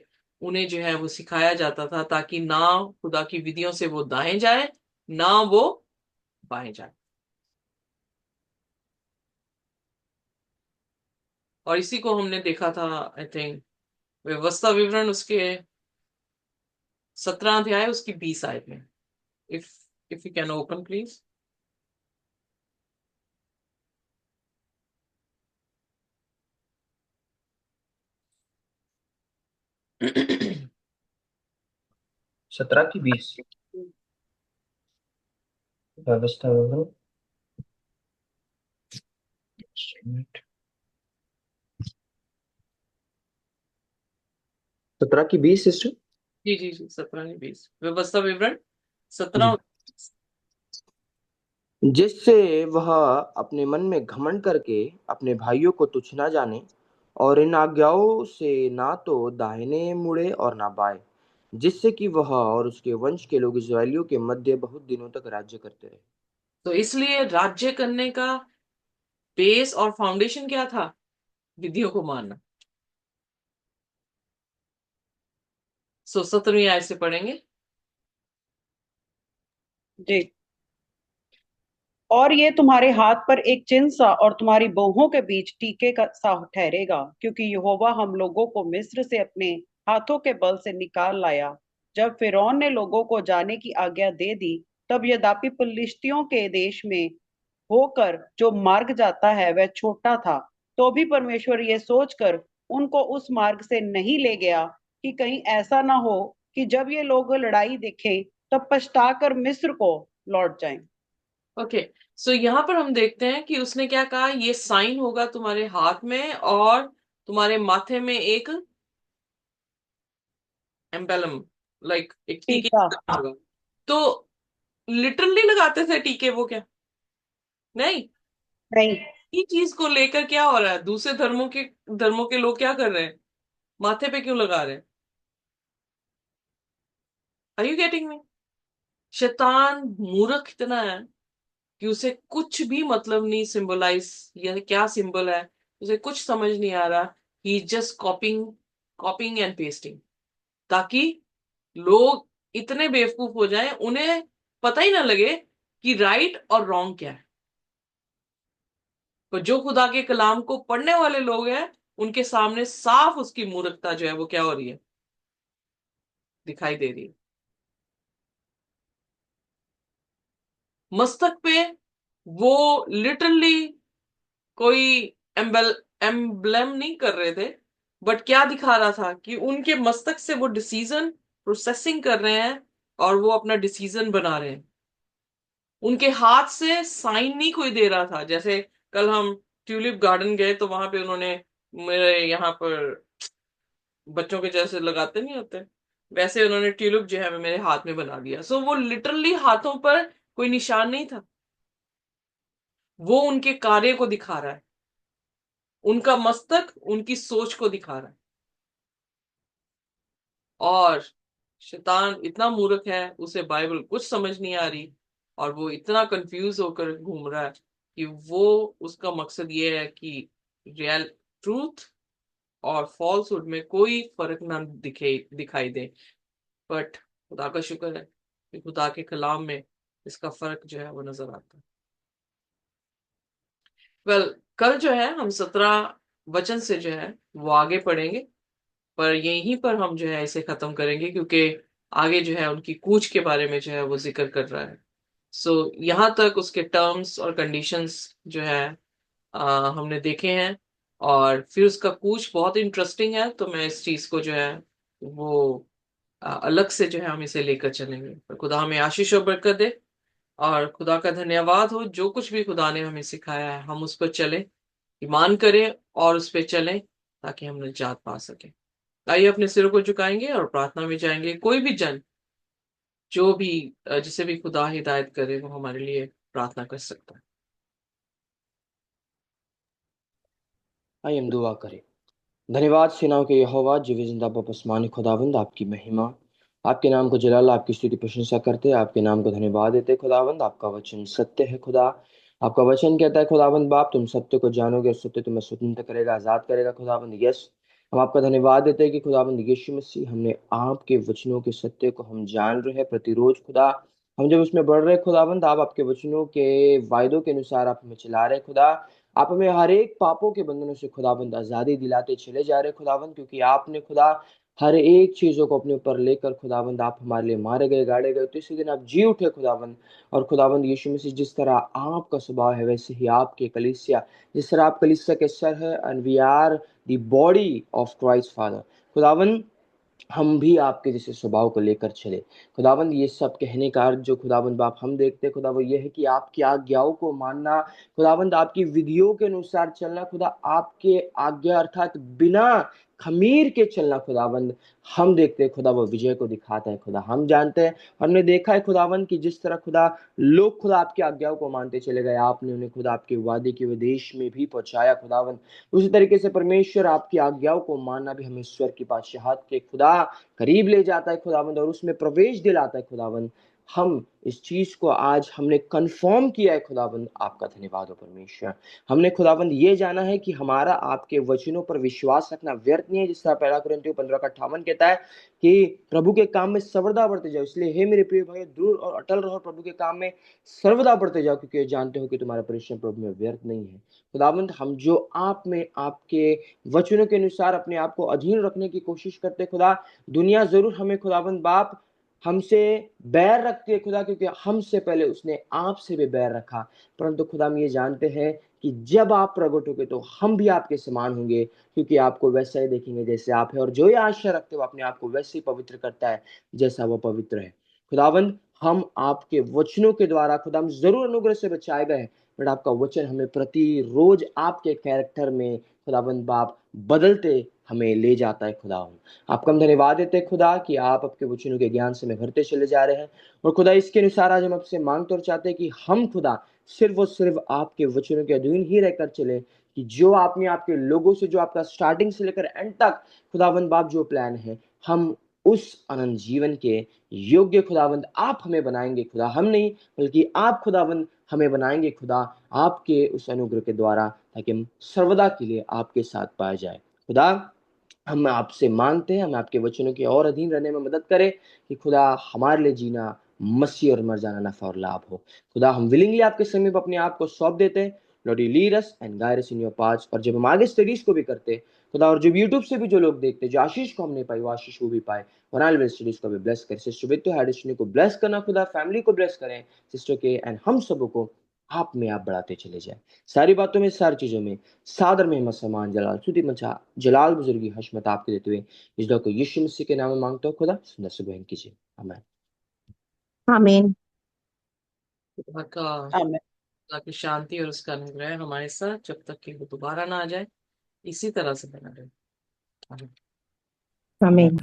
उन्हें जो है वो सिखाया जाता था, ताकि ना खुदा की विधियों से वो दाएं जाए, ना वो बाएं जाए। और इसी को हमने देखा था, आई थिंक, व्यवस्था विवरण उसके 17 अध्याय उसकी 20 आयत में। If if you can open please. 17 की 20 व्यवस्था विवरण। 17 की 20 सिस्टर। जी जी जी, 17 20 व्यवस्था विवरण 17। जी। जिससे वह अपने मन में घमंड करके अपने भाइयों को तुच्छ ना जाने, और इन आज्ञाओं से ना तो दाहिने मुड़े और ना बाएं, जिससे कि वह और उसके वंश के लोग इस्राएलियों के मध्य बहुत दिनों तक राज्य करते रहे। तो इसलिए राज्य करने का बेस और फाउंडेशन क्या था? विधियों को मानना। 17वीं आयत से पढ़ेंगे। जी। और ये तुम्हारे हाथ पर एक चिन्ह सा और तुम्हारी बहुओं के बीच टीके का सा ठहरेगा, क्योंकि यहोवा हम लोगों को मिस्र से अपने हाथों के बल से निकाल लाया। जब फिरौन ने लोगों को जाने की आज्ञा दे दी, तब यद्यपि फिलिश्तियों के देश में होकर जो मार्ग जाता है वह छोटा था, तो भी परमेश्वर ये सोचकर उनको उस मार्ग से नहीं ले गया कि कहीं ऐसा ना हो कि जब ये लोग लड़ाई देखें तब पछताकर मिस्र को लौट जाएं। ओके, सो यहाँ पर हम देखते हैं कि उसने क्या कहा, ये साइन होगा तुम्हारे हाथ में और तुम्हारे माथे में एक एम्बेलम, लाइक एक टीके टीका। होगा। तो लिटरली लगाते थे टीके वो क्या? नहीं। नहीं। ये चीज को लेकर क्या हो रहा है, दूसरे धर्मों के लोग क्या कर रहे हैं, माथे पे क्यों लगा रहे हैं? Are you getting me? शैतान मूर्ख इतना है कि उसे कुछ भी मतलब नहीं, सिंबलाइज या क्या सिंबल है उसे कुछ समझ नहीं आ रहा। He just copying copying and pasting, ताकि लोग इतने बेवकूफ हो जाएं उन्हें पता ही ना लगे कि राइट और रॉन्ग क्या है। पर जो खुदा के कलाम को पढ़ने वाले लोग हैं, उनके सामने साफ उसकी मूर्खता जो है वो क्या हो रही है, दिखाई दे रही है। मस्तक पे वो लिटरली कोई एम्बल एम्बलम नहीं कर रहे थे, बट क्या दिखा रहा था कि उनके मस्तक से वो डिसीजन प्रोसेसिंग कर रहे हैं और वो अपना डिसीजन बना रहे हैं। उनके हाथ से साइन नहीं कोई दे रहा था। जैसे कल हम ट्यूलिप गार्डन गए तो वहां पे उन्होंने मेरे यहाँ पर बच्चों के जैसे लगाते नहीं होते, वैसे उन्होंने ट्यूलिप जो है मेरे हाथ में बना दिया। सो वो लिटरली हाथों पर कोई निशान नहीं था, वो उनके कार्य को दिखा रहा है, उनका मस्तक उनकी सोच को दिखा रहा है। और शैतान इतना मूर्ख है, उसे बाइबल कुछ समझ नहीं आ रही, और वो इतना कंफ्यूज होकर घूम रहा है कि वो उसका मकसद ये है कि रियल ट्रूथ और फॉल्सहुड में कोई फर्क ना दिखाई दे। बट खुदा का शुक्र है कि खुदा के कलाम में इसका फर्क जो है वो नजर आता है। वेल, कल जो है हम 17 वचन से जो है वो आगे पढ़ेंगे, पर यहीं पर हम जो है इसे खत्म करेंगे, क्योंकि आगे जो है उनकी कूच के बारे में जो है वो जिक्र कर रहा है। सो यहाँ तक उसके टर्म्स और कंडीशंस जो है हमने देखे हैं। और फिर उसका कूच बहुत इंटरेस्टिंग है, तो मैं इस चीज को जो है वो अलग से जो है हम इसे लेकर चलेंगे। पर खुदा हमें आशीष और बरकत दे, और खुदा का धन्यवाद हो, जो कुछ भी खुदा ने हमें सिखाया है हम उस पर चलें, ईमान करें और उस पर चलें, ताकि हम निजात पा सकें। आइए अपने सिरों को झुकाएंगे और प्रार्थना में जाएंगे। कोई भी जन जो भी जिसे भी खुदा हिदायत करे वो हमारे लिए प्रार्थना कर सकता है। आइए हम दुआ करें। धन्यवाद सेनाओं के यहोवा, जीवित जिंदा बपस्मानी खुदावंद, आपकी महिमा, आपके नाम को जलाल, आपकी स्तुति प्रशंसा करते, आपके नाम को धन्यवाद देते खुदावंद। आपका वचन सत्य है खुदा। आपका वचन कहता है खुदावंद बाप, तुम सत्य को जानोगे और सत्य तुम्हें स्वतंत्र करेगा, आजाद करेगा खुदावंद। यस, हम आपका धन्यवाद देते हैं कि खुदाबंद यीशु मसीह हमने आपके वचनों के सत्य को हम जान रहे हैं प्रतिरोज खुदा। हम जब उसमें बढ़ रहे खुदाबंद, आप आपके वचनों के वायदों के अनुसार आप हमें चला रहे खुदा। आप हमें हर एक पापों के बंधनों से खुदाबंद आजादी दिलाते चले जा रहे खुदाबंद, क्योंकि आपने खुदा हर एक चीजों को अपने ऊपर लेकर खुदाबंद आप हमारे लिए मारे गए गाड़े गए, तो इसी दिन आप जी उठे खुदाबंद। और खुदाबंद यीशु मसीह, जिस तरह आपका स्वभाव है वैसे ही आपके कलीसिया, जिस तरह आप कलीसिया के सर है, and we are the body of Christ father. खुदावन हम भी आपके जैसे स्वभाव को लेकर चले खुदाबंद। ये सब कहने का अर्थ जो खुदाबंद बाप हम देखते हैं खुदा, वो ये है कि आपकी आज्ञाओं को मानना खुदाबंद, आपकी विधियों के अनुसार चलना खुदा, आपके आज्ञा अर्थात बिना खमीर के चलना खुदाबंद। हम देखते हैं खुदा वो विजय को दिखाता है खुदा। हम जानते हैं, हमने देखा है खुदाबंद कि जिस तरह खुदा लोग खुदा आपकी आज्ञाओं को मानते चले गए, आपने उन्हें खुदा आपके वादे के विदेश में भी पहुंचाया खुदाबंद। उसी तरीके से परमेश्वर आपकी आज्ञाओं को मानना भी हमें ईश्वर की बादशाहत के खुदा करीब ले जाता है खुदावंद, और उसमें प्रवेश दिलाता है खुदावंद। हम इस चीज को आज हमने कंफर्म किया है खुदावंद, आपका धन्यवाद हो परमेश्वर। हमने खुदावंद ये जाना है कि हमारा आपके वचनों पर विश्वास रखना व्यर्थ नहीं है, जिस तरह पहला कुरिन्थियों 15:58 कहता है कि प्रभु के काम में सर्वदा बढ़ते जाओ। इसलिए हे मेरे प्रिय भाई, दूर और अटल रहो प्रभु के काम में, सर्वदा बढ़ते जाओ, क्योंकि जानते हो कि तुम्हारा परिश्रम प्रभु में व्यर्थ नहीं है खुदावंद। हम जो आप में आपके वचनों के अनुसार अपने आप को अधीन रखने की कोशिश करते खुदा, दुनिया जरूर हमें खुदावंद बाप हमसे बैर रखती है खुदा, क्योंकि हमसे पहले उसने आपसे भी बैर रखा। परंतु खुदा हम ये जानते हैं कि जब आप प्रकट होंगे तो हम भी आपके समान होंगे, क्योंकि आपको वैसा ही देखेंगे जैसे आप है। और जो ये आशा रखते हो अपने आप को वैसे ही पवित्र करता है जैसा वो पवित्र है खुदावंद। हम आपके वचनों के द्वारा खुदा हम जरूर अनुग्रह से बचाए गए हैं, बट आपका वचन हमें प्रतिरोज आपके कैरेक्टर में खुदावंद बाप बदलते हमें ले जाता है खुदा। आपका हम धन्यवाद देते हैं खुदा कि आप आपके वचनों के ज्ञान से हमें भरते चले जा रहे हैं। और खुदा इसके अनुसार आज हम आपसे मांगते और चाहते हैं कि हम खुदा सिर्फ और सिर्फ आपके वचनों के अधीन ही रहकर चले, कि जो आपने आपके लोगों से, जो आपका स्टार्टिंग से लेकर एंड तक खुदावंद बाप जो प्लान है, हम उस अनंत जीवन के योग्य खुदावंद आप हमें बनाएंगे खुदा। हम नहीं, बल्कि आप खुदावंद हमें बनाएंगे खुदा, आपके उस अनुग्रह के द्वारा, ताकि हम सर्वदा के लिए आपके साथ पाए जाए खुदा। हम आपसे मांगते हैं, हम आपके वचनों के और अधीन रहने में मदद करें, कि खुदा हमारे लिए जीना मसीह और मर जाना नफा और लाभ हो खुदा। हम विलिंगली आपके समीप अपने आप को सौंप देते हैं। Lord you lead us and guide us in your paths. और जब हम आगे स्टडीज को भी करते हैं खुदा, और जब यूट्यूब से भी जो लोग देखते हैं, जो आशीष को हम नहीं पाई वो आशीष वो भी पाए, और आने वाली स्टडीज को भी ब्लेस करें। सिस्टर वित्तो हैडिशनी को ब्लेस करना खुदा, फैमिली को ब्लेस करें सिस्टर के, एंड हम सबों को आप में आप बढ़ाते चले जाए। सारी बातों में, सारी चीजों में सादर में हिम्मत समान जलाल सुधी मचा जलाल बुजुर्गी हशमत आपके देते हुए इस दुआ को यीशु मसीह के नाम में मांगता हूँ खुदा, सुंदर से बहन कीजिए, आमीन। आमीन। खुदा का आमीन। खुदा की शांति और उसका अनुग्रह हमारे साथ जब तक कि वो दोबारा ना आ जाए, इसी तरह से बना रहे। आमीन। आमीन।